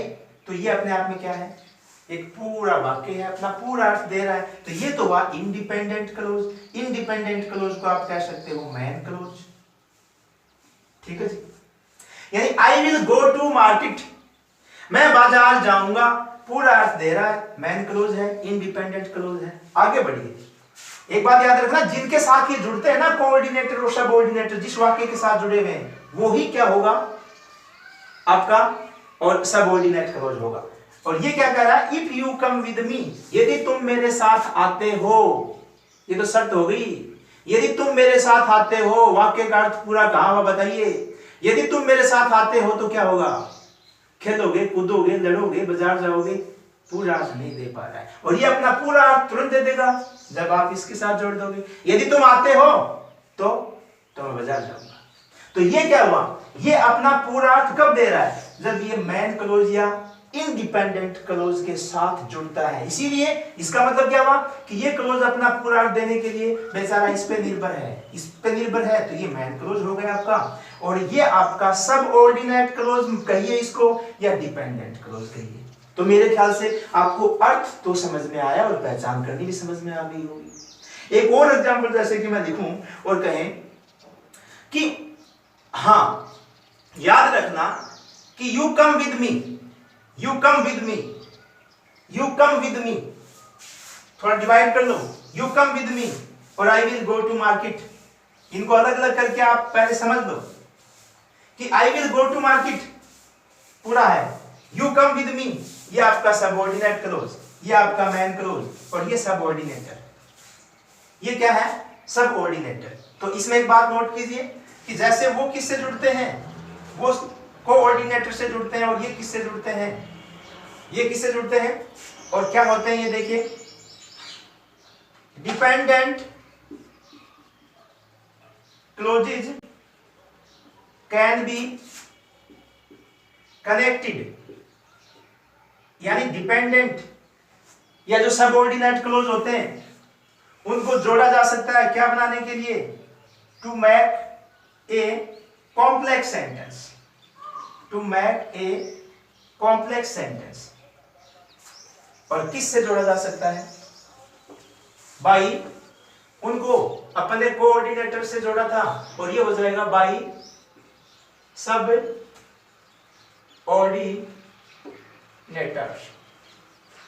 तो ये अपने आप में क्या है, एक पूरा वाक्य है, अपना पूरा अर्थ दे रहा है। तो ये तो हुआ इंडिपेंडेंट क्लोज। इंडिपेंडेंट क्लोज को आप कह सकते हो मैन क्लोज, ठीक है जी। यानी I will go to market, मैं बाजार जाऊंगा, पूरा अर्थ दे रहा है, मैन क्लोज है, इंडिपेंडेंट क्लोज है। आगे बढ़िए, एक बात याद रखना, जिनके साथ ये जुड़ते हैं ना, कोऑर्डिनेटर और सबऑर्डिनेटर, जिस वाक्य के साथ जुड़े हुए हैं वो ही क्या होगा आपका और सबऑर्डिनेट क्लोज होगा। और ये क्या कह रहा है, इफ यू कम विद मी, यदि तुम मेरे साथ आते हो, ये तो शर्त हो गई, यदि तुम मेरे साथ आते हो, वाक्य का अर्थ पूरा कहां हुआ बताइए। यदि तुम मेरे साथ आते हो तो क्या होगा, खेलोगे, कूदोगे, लड़ोगे, बाजार जाओगे, पूरा अर्थ नहीं दे पा रहा है। और ये अपना पूरा अर्थ तुरंत दे देगा जब आप इसके साथ जोड़ दोगे, यदि तुम आते हो तो मैं बाजार जाऊंगा। तो ये क्या हुआ, ये अपना पूरा अर्थ कब दे रहा है, जब ये मैन क्लोज या इंडिपेंडेंट क्लोज के साथ जुड़ता है। इसीलिए इसका मतलब क्या हुआ कि ये क्लोज अपना पूरा अर्थ देने के लिए बेचारा इस पे निर्भर है, इस पे निर्भर है, तो ये मैन क्लोज हो गया आपका। और ये आपका सबऑर्डिनेट क्लोज कहिए इसको, या डिपेंडेंट क्लोज कहिए। तो मेरे ख्याल से आपको अर्थ तो समझ में आया और पहचान करनी भी समझ में आ गई होगी। एक और एग्जांपल जैसे कि मैं लिखूं और कहें कि हाँ, याद रखना कि you come with me, you come with me, you come with me, थोड़ा डिवाइड कर लो, यू कम विद मी और I will go to market. इनको अलग अलग करके आप पहले समझ लो कि I will go to market पूरा है, यू कम विद मी ये आपका सबऑर्डिनेट क्लोज, ये आपका मैन क्लोज, और ये सबऑर्डिनेटर, ये क्या है, सबऑर्डिनेटर। तो इसमें एक बात नोट कीजिए कि जैसे वो किससे जुड़ते हैं, वो कोऑर्डिनेटर से जुड़ते हैं, और ये किससे जुड़ते हैं, ये किससे जुड़ते हैं, और क्या होते हैं ये देखिए, dependent clauses can be connected. यानी डिपेंडेंट या जो सबऑर्डिनेट क्लोज होते हैं उनको जोड़ा जा सकता है क्या बनाने के लिए, to make a complex sentence, to make a complex sentence. और किससे जोड़ा जा सकता है, बाई, उनको अपने कोऑर्डिनेटर से जोड़ा था, और ये हो जाएगा बाई सब ऑर्डिनेटर्स।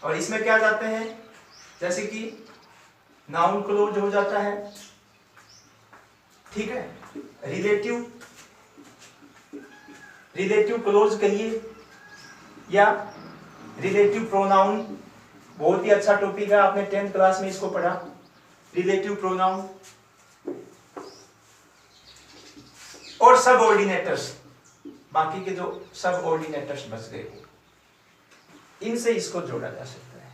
और इसमें क्या जाते हैं, जैसे कि नाउन क्लोज हो जाता है, ठीक है, रिलेटिव क्लोज कहिए, या रिलेटिव प्रोनाउन, बहुत ही अच्छा टॉपिक है, आपने 10th क्लास में इसको पढ़ा, रिलेटिव प्रोनाउन। और सबऑर्डिनेटर्स, बाकी के जो सबऑर्डिनेटर्स बच गए इनसे इसको जोड़ा जा सकता है।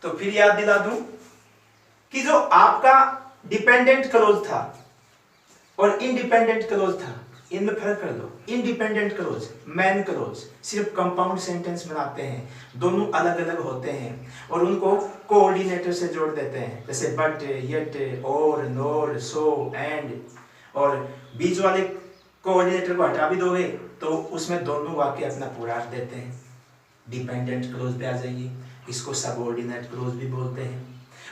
तो फिर याद दिला दूं कि जो आपका डिपेंडेंट क्लोज था और इंडिपेंडेंट क्लोज था, इनमें फर्क कर दो। इंडिपेंडेंट क्लोज, मैन क्लोज सिर्फ कंपाउंड सेंटेंस बनाते हैं, दोनों अलग अलग होते हैं और उनको कोऑर्डिनेटर से जोड़ देते हैं, जैसे बट, येट, और, नोर, सो, एंड। और बीच वाले कोऑर्डिनेटर को हटा भी दोगे तो उसमें दोनों वाक्य अपना पूरा अर्थ देते हैं। डिपेंडेंट क्लोज पे आ जाइए, इसको सबऑर्डिनेट क्लोज भी बोलते हैं।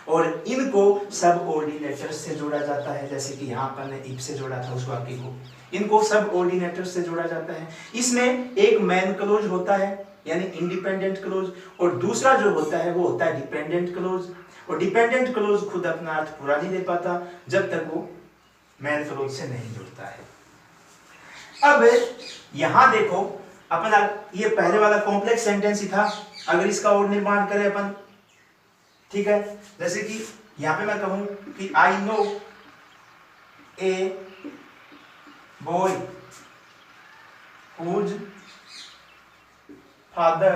और इनको सबऑर्डिनेटर से जोड़ा जाता है, जैसे कि यहाँ पर ने इफ से जोड़ा था उस वाक्य को, इनको सबऑर्डिनेटर से जोड़ा जाता है। इसमें एक मैन क्लोज होता है यानी इंडिपेंडेंट क्लोज, और दूसरा जो होता है वो होता है डिपेंडेंट क्लोज। और डिपेंडेंट क्लोज खुद अपना अर्थ पूरा नहीं दे पाता जब तक वो मैन क्लोज से नहीं जुड़ता है। अब यहां देखो अपना ये पहले वाला कॉम्प्लेक्स सेंटेंस ही था, अगर इसका और निर्माण करें अपन, ठीक है, जैसे कि यहां पे मैं कहूं कि I no a boy whose father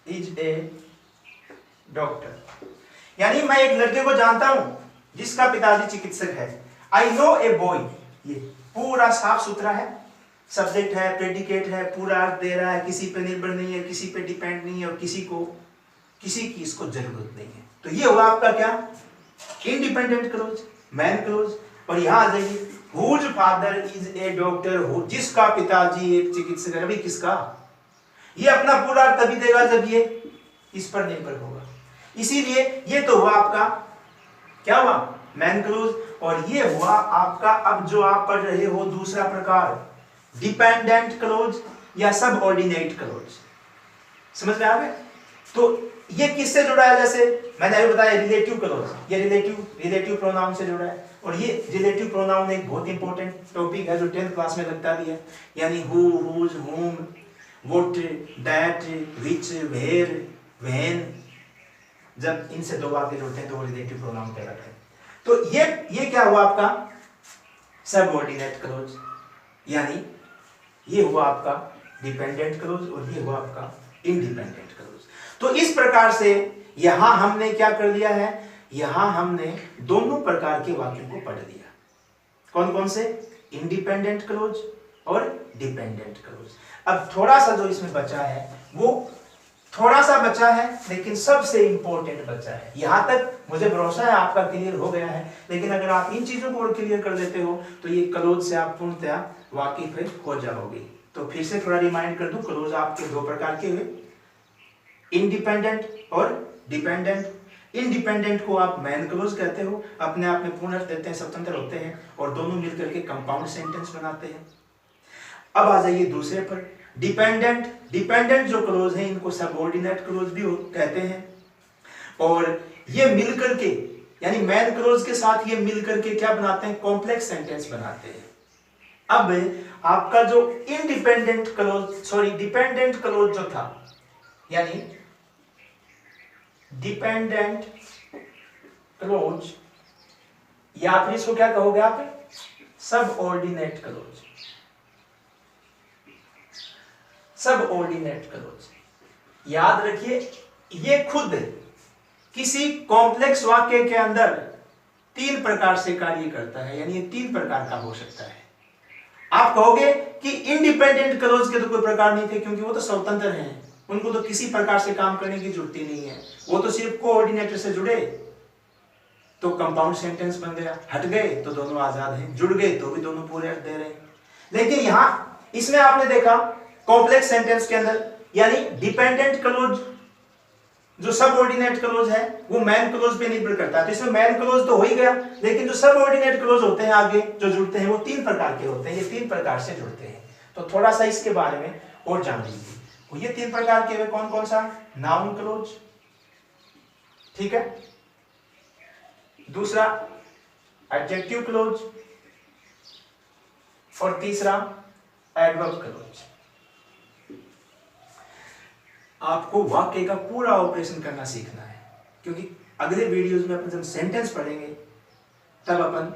is a doctor, यानी मैं एक लड़के को जानता हूं जिसका पिताजी चिकित्सक है। आई नो ए बॉय, ये पूरा साफ सुथरा है, सब्जेक्ट है, प्रेडिकेट है, पूरा अर्थ दे रहा है, किसी पे निर्भर नहीं है, किसी पे डिपेंड नहीं है और किसी की इसको जरूरत नहीं है। तो ये हुआ आपका क्या, इंडिपेंडेंट क्लोज, मैन क्लोज। और यहां आ जाइए, whose father is a doctor, जिसका पिताजी एक चिकित्सक है। अभी किसका, ये अपना पूरा अर्थ तभी देगा जब ये इस पर निर्भर होगा। इसीलिए ये तो हुआ आपका क्या हुआ, मैन क्लोज। और ये हुआ आपका अब जो आप पढ़ रहे हो दूसरा प्रकार, डिपेंडेंट क्लोज या सबऑर्डिनेट क्लोज। समझ में आ गए? तो ये किससे जुड़ा है, जैसे मैंने अभी बताया रिलेटिव क्लोज, ये रिलेटिव प्रोनाउन से जुड़ा है। और ये रिलेटिव प्रोनाउन एक बहुत इंपॉर्टेंट टॉपिक है जो 10th क्लास में लगता भी है, यानी who, whose, whom, what, that, which, where, when, जब इनसे दो वाक्य जुड़ते हैं तो वो रिलेटिव प्रोनाउन कहलाता है। तो ये क्या हुआ आपका सबऑर्डिनेट क्लोज, यानी ये हुआ आपका डिपेंडेंट क्लोज और ये हुआ आपका इंडिपेंडेंट क्लोज। तो इस प्रकार से यहां हमने क्या कर लिया है, यहां हमने दोनों प्रकार के वाक्यों को पढ़ लिया। कौन कौन से, इंडिपेंडेंट क्लोज और डिपेंडेंट क्लोज। अब थोड़ा सा जो इसमें बचा है वो थोड़ा सा बचा है, लेकिन सबसे इंपॉर्टेंट बचा है। यहां तक मुझे भरोसा है आपका क्लियर हो गया है, लेकिन अगर आप इन चीजों को और क्लियर कर देते हो तो ये क्लोज से आप पूर्णतः वाकिफ हो जाओगे। तो फिर से थोड़ा रिमाइंड कर दूं, क्लोज आपके दो प्रकार के हुए, इंडिपेंडेंट और डिपेंडेंट। इंडिपेंडेंट को आप मैन क्लोज कहते हो, अपने आप में पूर्ण अर्थ देते हैं, स्वतंत्र होते हैं और दोनों मिलकर के कंपाउंड सेंटेंस बनाते हैं। अब आ जाइए दूसरे पर, डिपेंडेंट जो क्लोज है इनको सबऑर्डिनेट क्लोज भी कहते हैं। और ये मिलकर के यानी मैन क्लोज के साथ ये मिलकर के क्या बनाते हैं, कॉम्प्लेक्स सेंटेंस बनाते हैं। अब आपका जो डिपेंडेंट क्लोज जो था, यानी डिपेंडेंट क्लोज, या फिर इसको क्या कहोगे आप, सबऑर्डिनेट क्लोज। सबऑर्डिनेट क्लोज याद रखिए, ये खुद किसी कॉम्प्लेक्स वाक्य के अंदर तीन प्रकार से कार्य करता है, यानी ये तीन प्रकार का हो सकता है। आप कहोगे कि इंडिपेंडेंट क्लोज के तो कोई प्रकार नहीं थे क्योंकि वो तो स्वतंत्र हैं, उनको तो किसी प्रकार से काम करने की जरूरत ही नहीं है, वो तो सिर्फ कोऑर्डिनेटर से जुड़े तो कंपाउंड सेंटेंस बन गया, हट गए तो दोनों आजाद हैं, जुड़ गए तो भी दोनों पूरे अर्थ दे रहे हैं। लेकिन यहां इसमें आपने देखा कॉम्प्लेक्स सेंटेंस के अंदर, यानी डिपेंडेंट क्लोज जो सबऑर्डिनेट क्लोज है वो मैन क्लोज पे निर्भर करता है। तो इसमें मैन क्लोज तो हो ही गया, लेकिन जो सबऑर्डिनेट क्लोज होते हैं आगे जो जुड़ते हैं वो तीन प्रकार के होते हैं, ये तीन प्रकार से जुड़ते हैं। तो थोड़ा सा इसके बारे में और जान लीजिए। ये तीन प्रकार के कौन कौन सा, नाउन क्लोज, ठीक है, दूसरा एडजेक्टिव क्लोज और तीसरा एडवर्ब क्लोज। आपको वाक्य का पूरा ऑपरेशन करना सीखना है, क्योंकि अगले वीडियोस में अपन जब सेंटेंस पढ़ेंगे तब अपन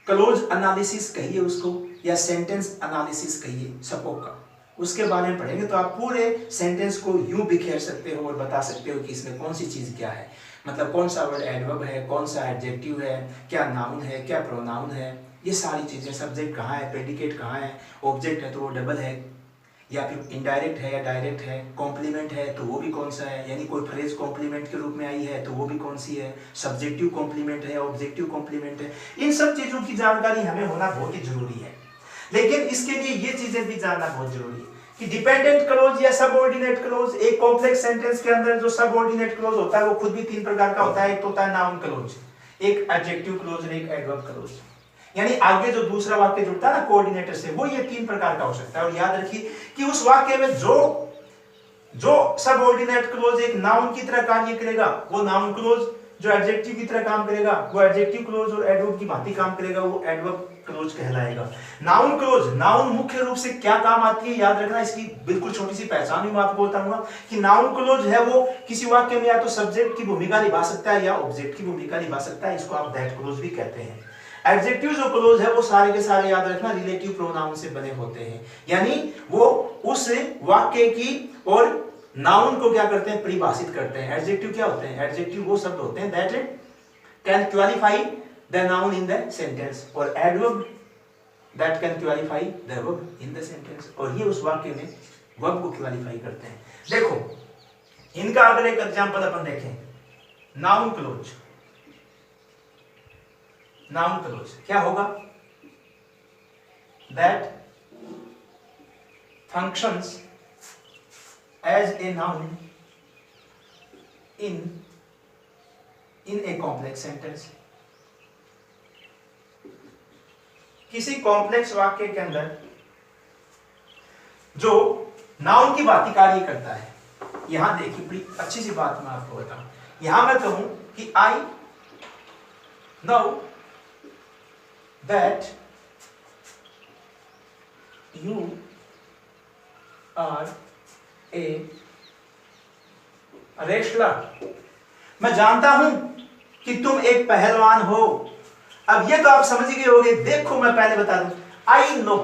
क्लोज एनालिसिस कहिए उसको या सेंटेंस एनालिसिस कहिए सपोक का, उसके बारे में पढ़ेंगे। तो आप पूरे सेंटेंस को यूं बिखेर सकते हो और बता सकते हो कि इसमें कौन सी चीज क्या है, मतलब कौन सा वर्ड एडवर्ब है, कौन सा एडजेक्टिव है, क्या नाउन है, क्या प्रोनाउन है, ये सारी चीजें, सब्जेक्ट कहाँ है, प्रेडिकेट कहाँ है, ऑब्जेक्ट है तो वो डबल है या फिर इनडायरेक्ट है या डायरेक्ट है, कॉम्प्लीमेंट है तो वो भी कौन सा है, यानी कोई फ्रेज कॉम्प्लीमेंट के रूप में आई है तो वो भी कौन सी है, सब्जेक्टिव कॉम्प्लीमेंट है, ऑब्जेक्टिव कॉम्प्लीमेंट है। इन सब चीजों की जानकारी हमें होना बहुत ही जरूरी है। लेकिन इसके लिए ये चीजें भी जानना बहुत जरूरी है कि डिपेंडेंट क्लोज या सबऑर्डिनेट क्लोज, एक कॉम्प्लेक्स सेंटेंस के अंदर जो सबऑर्डिनेट क्लोज होता है वो खुद भी तीन प्रकार का होता है। एक तो होता है नाउन क्लोज, एक एडजेक्टिव क्लोज और एक एडवर्ब क्लोज, यानी आगे जो दूसरा वाक्य जुड़ता है ना कोऑर्डिनेटर से, वो ये तीन प्रकार का हो सकता है। और याद रखिए कि उस वाक्य में जो जो सबऑर्डिनेट क्लोज एक नाउन की तरह कार्य करेगा, वो नाउन क्लोज जो एडजेक्टिव की तरह काम करेगा वो एडजेक्टिव क्लोज और एडवर्ब की भांति काम करेगा, वो एडवर्ब क्लोज कहलाएगा। नाउन क्लोज, नाउन मुख्य रूप से क्या काम आती है याद रखना, इसकी बिल्कुल छोटी सी पहचान भी मैं आपको बताऊंगा कि नाउन क्लोज है वो किसी वाक्य में या तो सब्जेक्ट की भूमिका निभा सकता है या ऑब्जेक्ट की भूमिका निभा सकता है, इसको आप दैट क्लोज भी कहते हैं। एडजेक्टिव जो क्लोज है वो सारे के सारे याद रखना रिलेटिव प्रोनाउन से बने होते हैं, यानी वो उस वाक्य की और नाउन को क्या करते हैं, परिभाषित करते हैं। एडजेक्टिव क्या होते हैं, एडजेक्टिव वो शब्द होते हैं that can qualify the noun in the sentence, और adverb that can qualify the verb in the sentence, और ये उस वाक्य में वर्ब को क्वालिफाई करते हैं। देखो इनका अगर एक एग्जांपल अपन देखें, नाउन क्लोज, नाउन क्लोज क्या होगा, that functions as a noun in a complex sentence। किसी कॉम्प्लेक्स वाक्य के अंदर जो नाउन की भांति कार्य करता है। यहां देखिए बड़ी अच्छी सी बात मैं आपको बताऊं, यहां मैं कहूं कि I know that you are a wrestler, मैं जानता हूं कि तुम एक पहलवान हो। अब ये तो आप समझ गए होंगे, देखो मैं पहले बता दूं, आई नो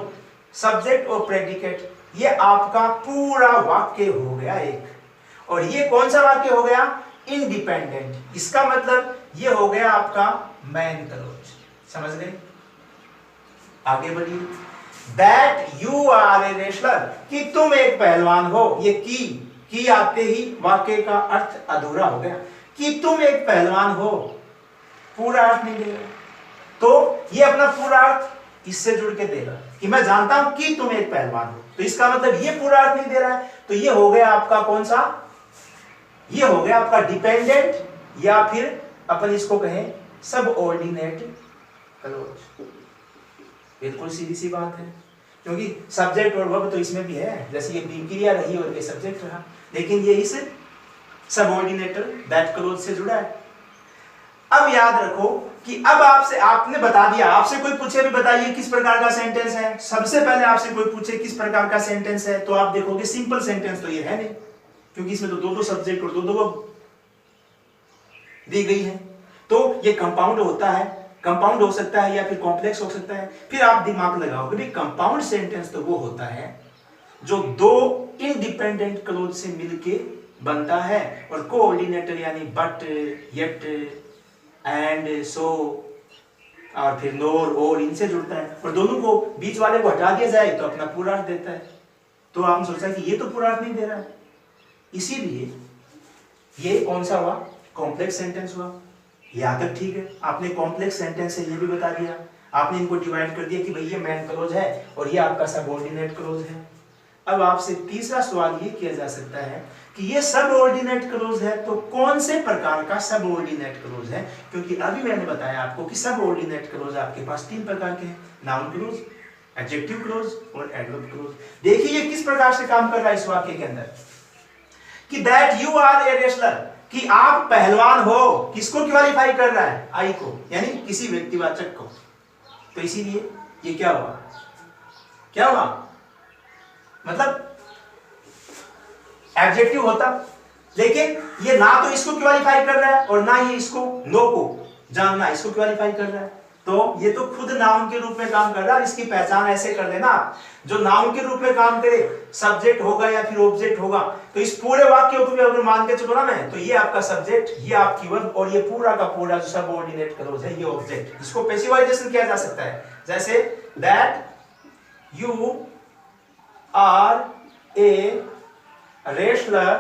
सब्जेक्ट और प्रेडिकेट, ये आपका पूरा वाक्य हो गया एक, और ये कौन सा वाक्य हो गया, इंडिपेंडेंट। इसका मतलब ये हो गया आपका मैन क्लोज, समझ गए। आगे बढ़िए, that you are a wrestler, कि तुम एक पहलवान हो, ये की आते ही वाक्य का अर्थ अधूरा हो गया, कि तुम एक पहलवान हो, पूरा अर्थ नहीं देगा। तो ये अपना पूरा अर्थ इससे जुड़ के देगा कि मैं जानता हूं कि तुम एक पहलवान हो, तो इसका मतलब ये पूरा अर्थ नहीं दे रहा है, तो ये हो गया आपका कौन सा, ये हो गया आपका डिपेंडेंट, या फिर अपन इसको कहें सबऑर्डिनेट क्लोज। बिल्कुल सीधी सी बात है, क्योंकि सब्जेक्ट और वर्ब तो इसमें भी है, जैसे ये क्रिया रही और ये सब्जेक्ट रहा, लेकिन ये इस सबऑर्डिनेट दैट क्लोज से जुड़ा है। अब याद रखो कि अब आपने बता दिया, आपसे कोई पूछे भी बताइए किस प्रकार का सेंटेंस है, सबसे पहले आपसे कोई पूछे किस प्रकार का सेंटेंस है, तो आप देखोगे सिंपल सेंटेंस तो ये है नहीं, क्योंकि इसमें तो दो सब्जेक्ट और दो वर्ब दी गई है। तो ये कंपाउंड होता है, कंपाउंड हो सकता है या फिर कॉम्प्लेक्स हो सकता है। फिर आप दिमाग लगाओगे भी कंपाउंड सेंटेंस तो वो होता है जो दो इंडिपेंडेंट क्लोज से मिलके बनता है, और कोऑर्डिनेटर यानी बट, येट, एंड, सो और फिर नोर और इनसे जुड़ता है, और दोनों को बीच वाले को हटा दिया जाए तो अपना पूरा अर्थ देता है। तो आपने सोचा कि ये तो पूरा अर्थ नहीं दे रहा है, इसीलिए ये कौन सा हुआ, कॉम्प्लेक्स सेंटेंस हुआ। यहां तक ठीक है, आपने कॉम्प्लेक्स सेंटेंस है ये भी बता दिया, आपने इनको डिवाइड कर दिया कि भाई ये मैन क्लोज है और ये आपका सबऑर्डिनेट क्लोज है। अब आपसे तीसरा सवाल ये किया जा सकता है कि ये सबऑर्डिनेट क्लोज है तो कौन से प्रकार का सबऑर्डिनेट क्लोज है, क्योंकि अभी मैंने बताया आपको कि सबऑर्डिनेट क्लोज आपके पास तीन प्रकार के हैं, नाउन क्लोज, एडजेक्टिव क्लोज और एडवर्ब क्लोज। देखिए ये किस प्रकार से काम कर रहा है इस वाक्य के अंदर, कि that you are a wrestler, कि आप पहलवान हो, किसको क्वालिफाई कर रहा है, आई को, यानी किसी व्यक्तिवाचक को। तो इसीलिए ये क्या हुआ, क्या हुआ, मतलब एडजेक्टिव होता, लेकिन ये ना तो इसको क्वालिफाई कर रहा है और ना ये इसको, नो को जानना, इसको क्वालिफाई कर रहा है। तो ये तो खुद नाउन के रूप में काम कर रहा है। इसकी पहचान ऐसे कर लेना, जो नाउन के रूप में काम करे, सब्जेक्ट होगा या फिर ऑब्जेक्ट होगा, तो इस पूरे वाक्य को अगर मान के चलो ना मैं, तो ये आपका सब्जेक्ट, ये आपकी वर्ब, और ये पूरा का पूरा जो सबऑर्डिनेट क्लोज है ये ऑब्जेक्ट। इसको पैसिवाइजेशन किया जा सकता है, जैसे that you are a wrestler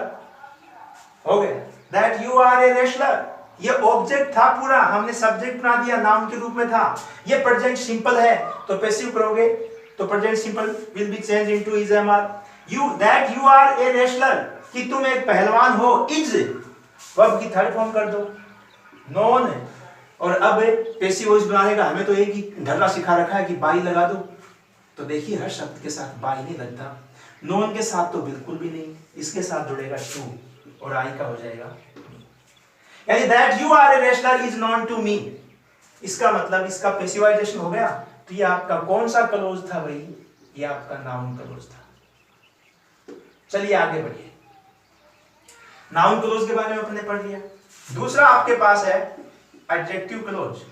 हो गया, that you are a wrestler, ये ऑब्जेक्ट था पूरा, हमने सब्जेक्ट बना दिया, नाउन के रूप में था। ये प्रेजेंट सिंपल है तो पैसिव करोगे तो present simple will be change into is am are. You that you are a wrestler, कि तुम एक पहलवान हो, इज वर्ब की थर्ड फॉर्म कर दो, नॉन, और अब पैसिव वॉइस बनाने का हमें तो एक ही ढर्रा सिखा रखा है कि बाई लगा दो, तो देखिए हर शब्द के साथ बाई नहीं लगता, नॉन के साथ तो बिल्कुल भी नहीं, इसके साथ जुड़ेगा टू और आई का हो जाएगा मी। यानी that you are a wrestler is known to me, इसका मतलब इसका पैसिवाइजेशन हो गया। तो ये आपका कौन सा क्लोज था भाई, ये आपका नाउन क्लोज था। चलिए आगे बढ़िए, नाउन क्लोज के बारे में अपने पढ़ लिया। दूसरा आपके पास है adjective clause.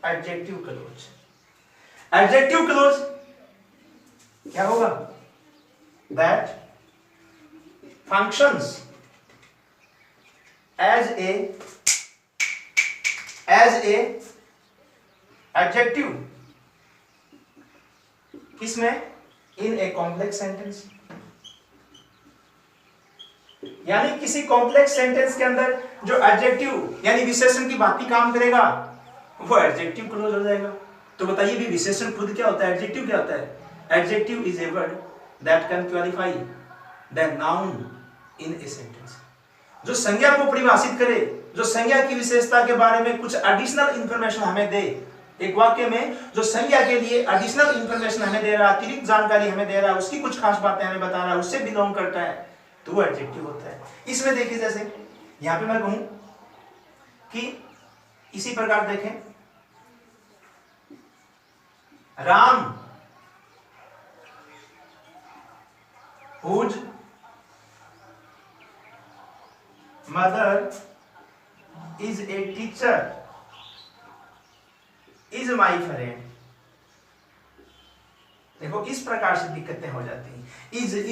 Adjective clause, adjective clause क्या होगा, that functions as a adjective, इसमें इन ए कॉम्प्लेक्स सेंटेंस, यानी किसी कॉम्प्लेक्स सेंटेंस के अंदर जो एडजेक्टिव यानी विशेषण की भांति काम करेगा वो एडजेक्टिव क्लोज हो जाएगा। तो बताइए भी विशेषण खुद क्या होता है, एडजेक्टिव क्या होता है? Adjective is a word that can qualify the noun in a sentence, जो संज्ञा को परिभाषित करे, जो संज्ञा की विशेषता के बारे में कुछ एडिशनल इंफॉर्मेशन हमें दे। एक वाक्य में जो संज्ञा के लिए एडिशनल इंफॉर्मेशन हमें दे रहा है, अतिरिक्त जानकारी हमें दे रहा है, उसकी कुछ खास बातें हमें बता रहा है, उससे बिलोंग करता है, तो वो एडजेक्टिव होता है। इसमें देखिए जैसे यहां पे मैं कहूं कि इसी प्रकार देखें, Ram whose mother is a teacher is my friend। देखो इस प्रकार से दिक्कतें हो जाती हैं।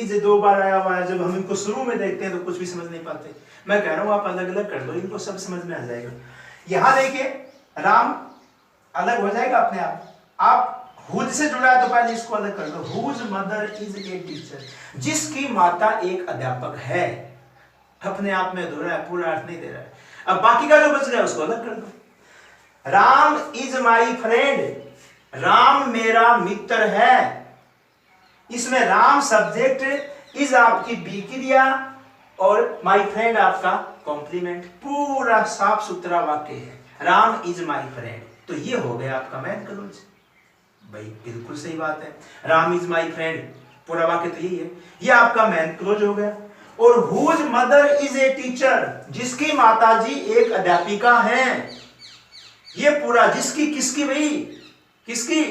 इज दो बार आया हुआ है, जब हम इनको शुरू में देखते हैं तो कुछ भी समझ नहीं पाते। मैं कह रहा हूं आप अलग अलग कर दो, इनको सब समझ में आ जाएगा। यहां देखिए राम अलग हो जाएगा अपने आप हुज से जुड़ा है तो पहले इसको अलग कर दो। Whose mother is a teacher, जिसकी माता एक अध्यापक है, अपने आप में अधूरा है, पूरा अर्थ नहीं दे रहा है। अब बाकी का जो बच गया उसको अलग कर दो। Ram is my friend, Ram मेरा मित्र है। इसमें राम सब्जेक्ट, इज आपकी बी क्रिया और माई फ्रेंड आपका कॉम्प्लीमेंट। पूरा साफ सुथरा वाक्य है, राम इज माई फ्रेंड। तो ये हो गया आपका मैन क्लोज। भाई बिल्कुल सही बात है, राम इज माई फ्रेंड, पूरा वाक्य तो यही है, ये आपका मैन क्लोज हो गया। और whose mother is a teacher, जिसकी माताजी एक अध्यापिका है। ये पूरा जिसकी, किसकी भाई, किसकी,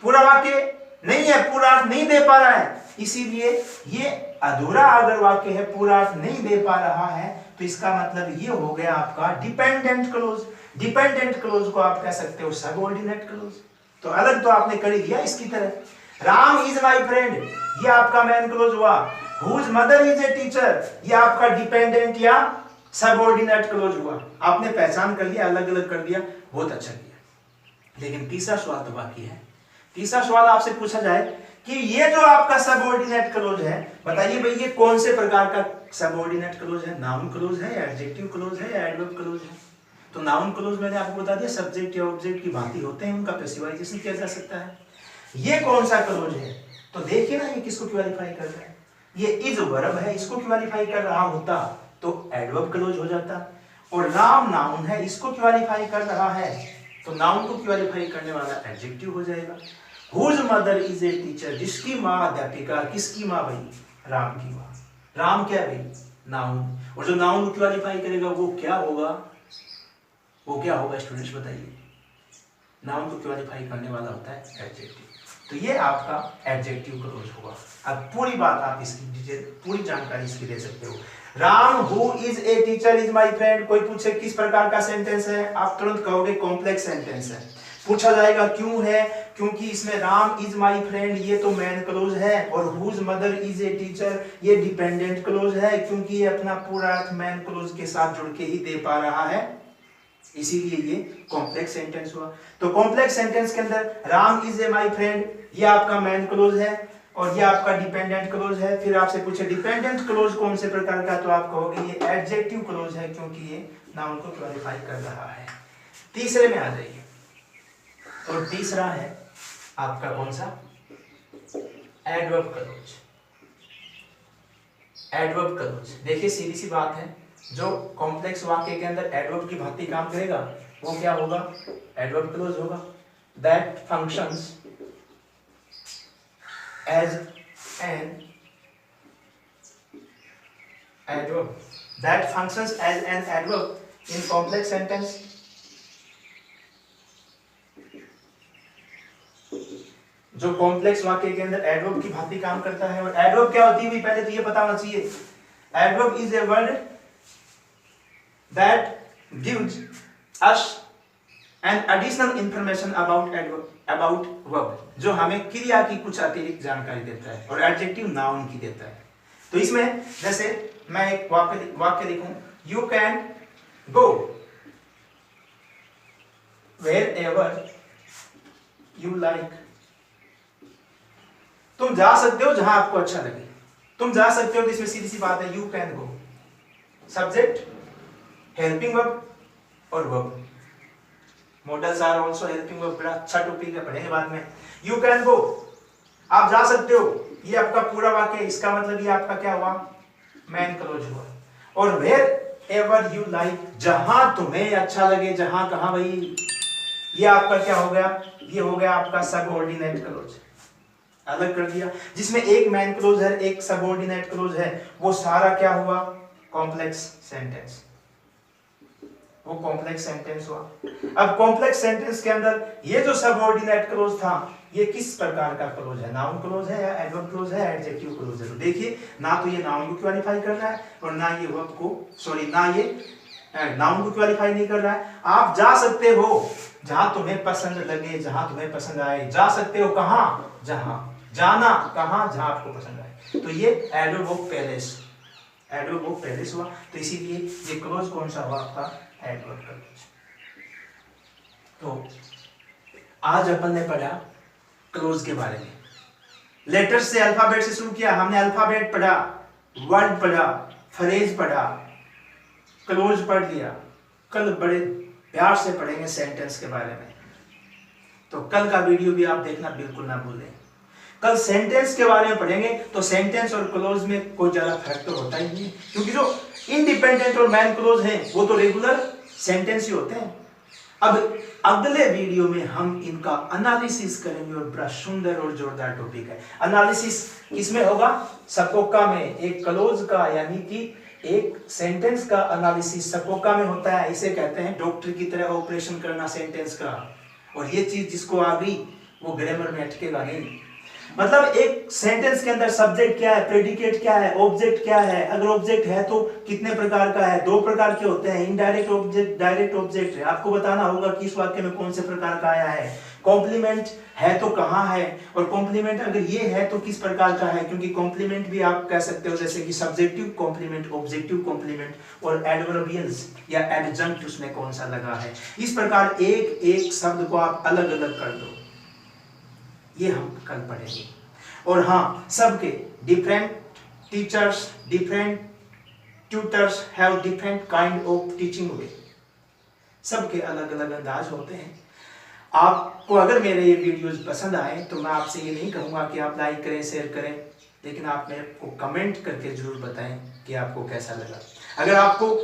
पूरा वाक्य नहीं है, पूरा अर्थ नहीं दे पा रहा है, इसीलिए ये अधूरा अगर वाक्य है, पूरा अर्थ नहीं दे पा रहा है, तो इसका मतलब ये हो गया आपका डिपेंडेंट क्लोज। डिपेंडेंट क्लोज को आप कह सकते हो सबऑर्डिनेट क्लोज। तो अलग तो आपने कर दिया इसकी तरह। राम इज माई फ्रेंड, ये आपका मैन क्लोज हुआ। Whose mother is a teacher, ये आपका डिपेंडेंट या सबऑर्डिनेट क्लोज हुआ। आपने पहचान कर लिया, अलग अलग कर दिया, बहुत अच्छा किया। लेकिन तीसरा सवाल तो बाकी है। तीसरा सवाल आपसे पूछा जाए कि ये जो आपका सबऑर्डिनेट क्लोज है, बताइए भाई ये कौन से प्रकार का सबऑर्डिनेट क्लोज है? नाउन क्लोज है, एडजेक्टिव क्लोज है या एडवर्ब क्लोज है? तो नाउन क्लोज मैंने आपको बता दिया, सब्जेक्ट या ऑब्जेक्ट की भांति होते हैं, उनका पैसिवाइजेशन किया जा सकता है। ये कौन सा क्लोज है? तो देखिए ना ये किसको क्वालिफाई कर रहा है, ये इज वर्ब है, इसको क्वालिफाई कर रहा होता तो एडवर्ब क्लोज हो जाता। और राम नाउन है, इसको क्वालिफाई कर रहा है तो नाउन को क्वालिफाई करने वाला एडजेक्टिव हो जाएगा। Whose mother is a teacher, जिसकी माँ अध्यापिका, किसकी माँ भाई? राम की माँ। राम क्या भाई? नाउन। और जो नाउन को क्वालिफाई करेगा वो क्या होगा? वो क्या होगा स्टूडेंट्स बताइए? नाउन को क्वालिफाई करने वाला होता है एडजेक्टिव। तो ये आपका एडजेक्टिव क्लोज होगा। अब पूरी बात आप इसकी डिटेल, पूरी जानकारी इसकी दे सकते हो। Ram who is a teacher is my friend, कोई पूछे किस प्रकार का सेंटेंस है, आप तुरंत कहोगे कॉम्प्लेक्स सेंटेंस है। पूछा जाएगा क्यों है, क्योंकि इसमें राम इज माई फ्रेंड ये तो मैन क्लोज है, और whose mother is a teacher ये डिपेंडेंट क्लोज है, क्योंकि ये अपना पूरा अर्थ मैन क्लोज के साथ जुड़ के ही दे पा रहा है, इसीलिए ये कॉम्प्लेक्स सेंटेंस हुआ। तो कॉम्प्लेक्स सेंटेंस के अंदर Ram is a my friend ये आपका मैन क्लोज है और ये आपका डिपेंडेंट क्लोज है। फिर आपसे पूछे डिपेंडेंट क्लोज कौन से प्रकार का, तो आप कहोगे ये एडजेक्टिव क्लोज है, क्योंकि ये नाउन को क्वालिफाई कर रहा है। तीसरे में आ जाइए। तो तीसरा है आपका कौन सा? Adverb close. एडवर्ब क्लोज देखिए सीधी सी बात है, जो कॉम्प्लेक्स वाक्य के अंदर एडवर्ब की भांति काम करेगा वो क्या होगा? एडवर्ब क्लोज होगा। That functions as an adverb, that functions as an adverb in complex sentence. जो कॉम्प्लेक्स वाक्य के अंदर एडवर्ब की भांति काम करता है। और एडवर्ब क्या होती है पहले तो ये पता होना चाहिए। Adverb is a word that gives us an additional information about verb, जो हमें क्रिया की कुछ अतिरिक्त जानकारी देता है, और एडजेक्टिव नाउन की देता है। तो इसमें जैसे मैं एक वाक्य लिखूं, you can go wherever you like. तुम जा सकते हो जहां आपको अच्छा लगे। तुम जा सकते हो, तो इसमें सीधी सी बात है, you can go, subject, helping verb और verb. Modals are also helping verb, बड़ा अच्छा टॉपिक है, पढ़ेंगे बाद में। यू कैन गो, आप जा सकते हो, ये आपका पूरा वाक्य, इसका मतलब ये आपका क्या हुआ, मेन क्लोज हुआ। और वेयर एवर यू लाइक, जहां तुम्हें अच्छा लगे, जहां कहां भाई, ये आपका क्या हो गया, ये हो गया आपका सबऑर्डिनेट क्लोज। अलग कर दिया, जिसमें एक मेन क्लोज है, एक सबऑर्डिनेट क्लोज है, वो सारा क्या हुआ, कॉम्प्लेक्स सेंटेंस। वो कॉम्प्लेक्स सेंटेंस हुआ। अब कॉम्प्लेक्स सेंटेंस के अंदर ये जो सबऑर्डिनेट क्लोज था, ये किस प्रकार का क्लोज है, नाउन क्लोज है या एडवर्ब क्लोज है, एडजेक्टिव क्लोज है। तो देखिए, ना तो ये नाउन को क्वालिफाई कर रहा है और ना ये वर्ब को, सॉरी, ना ये नाउन को क्वालिफाई नहीं कर रहा है। आप जा सकते हो जहां तुम्हें पसंद लगे, जहां तुम्हें पसंद आए। जा सकते हो कहां, जहां, जाना कहां, जहां आपको पसंद आए। तो ये adverb of palace, adverb of palace हुआ। तो इसीलिए ये क्लोज कौन सा हुआ आपका, एडवर्ब क्लोज। तो आज अपन ने पढ़ा क्लोज के बारे में। लेटर से, अल्फाबेट से शुरू किया हमने। अल्फाबेट पढ़ा, वर्ड पढ़ा, फ्रेज पढ़ा, क्लोज पढ़ लिया। कल बड़े प्यार से पढ़ेंगे सेंटेंस के बारे में। तो कल का वीडियो भी आप देखना बिल्कुल ना भूलें। कल सेंटेंस के बारे में पढ़ेंगे। तो सेंटेंस और क्लोज में कोई ज्यादा फर्क तो होता ही नहीं, क्योंकि जो इंडिपेंडेंट और मैन क्लोज हैं वो तो रेगुलर सेंटेंस ही होते हैं। अब अगले वीडियो में हम इनका एनालिसिस करेंगे, और बड़ा सुंदर और जोरदार टॉपिक है। एनालिसिस किसमें होगा, सपोका में। एक क्लोज का यानी कि एक सेंटेंस का एनालिसिस सपोका में होता है। इसे कहते हैं डॉक्टर की तरह ऑपरेशन करना सेंटेंस का। और ये चीज जिसको आ गई वो ग्रामर में अटकेगा नहीं। मतलब एक सेंटेंस के अंदर सब्जेक्ट क्या है, प्रेडिकेट क्या है, ऑब्जेक्ट क्या है। अगर ऑब्जेक्ट है तो कितने प्रकार का है, दो प्रकार के होते हैं, इनडायरेक्ट ऑब्जेक्ट, डायरेक्ट ऑब्जेक्ट है। आपको बताना होगा कि इस वाक्य में कौन से प्रकार का आया है। कॉम्प्लीमेंट है तो कहां है, और कॉम्प्लीमेंट अगर ये है तो किस प्रकार का है। क्योंकि कॉम्प्लीमेंट भी आप कह सकते हो जैसे कि सब्जेक्टिव कॉम्प्लीमेंट, ऑब्जेक्टिव कॉम्प्लीमेंट, और एडवर्बियल्स या एडजंक्ट उसमें कौन सा लगा है। इस प्रकार एक एक शब्द को आप अलग अलग कर दो, ये हम कल पढ़ेंगे। और हाँ, सबके different teachers, different tutors have different kind of teaching way. सबके अलग अलग अंदाज होते हैं। आपको अगर मेरे ये वीडियोस पसंद आए तो मैं आपसे ये नहीं कहूँगा कि आप लाइक करें, शेयर करें, लेकिन आप मेरे को कमेंट करके जरूर बताएं कि आपको कैसा लगा। अगर आपको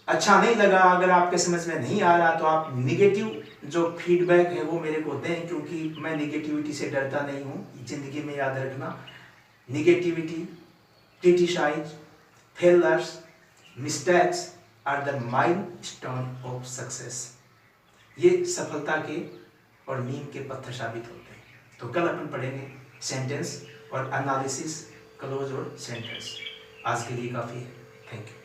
अच्छा नहीं लगा, अगर आपके समझ में नहीं आ रहा, तो आप निगेटिव जो फीडबैक है वो मेरे को दें, क्योंकि मैं निगेटिविटी से डरता नहीं हूँ। जिंदगी में याद रखना, negativity, criticise, failures, mistakes are the milestone of success. ये सफलता के और नींव के पत्थर साबित होते हैं। तो कल अपन पढ़ेंगे सेंटेंस और एनालिसिस, क्लोज और सेंटेंस। आज के लिए काफ़ी है। Thank you.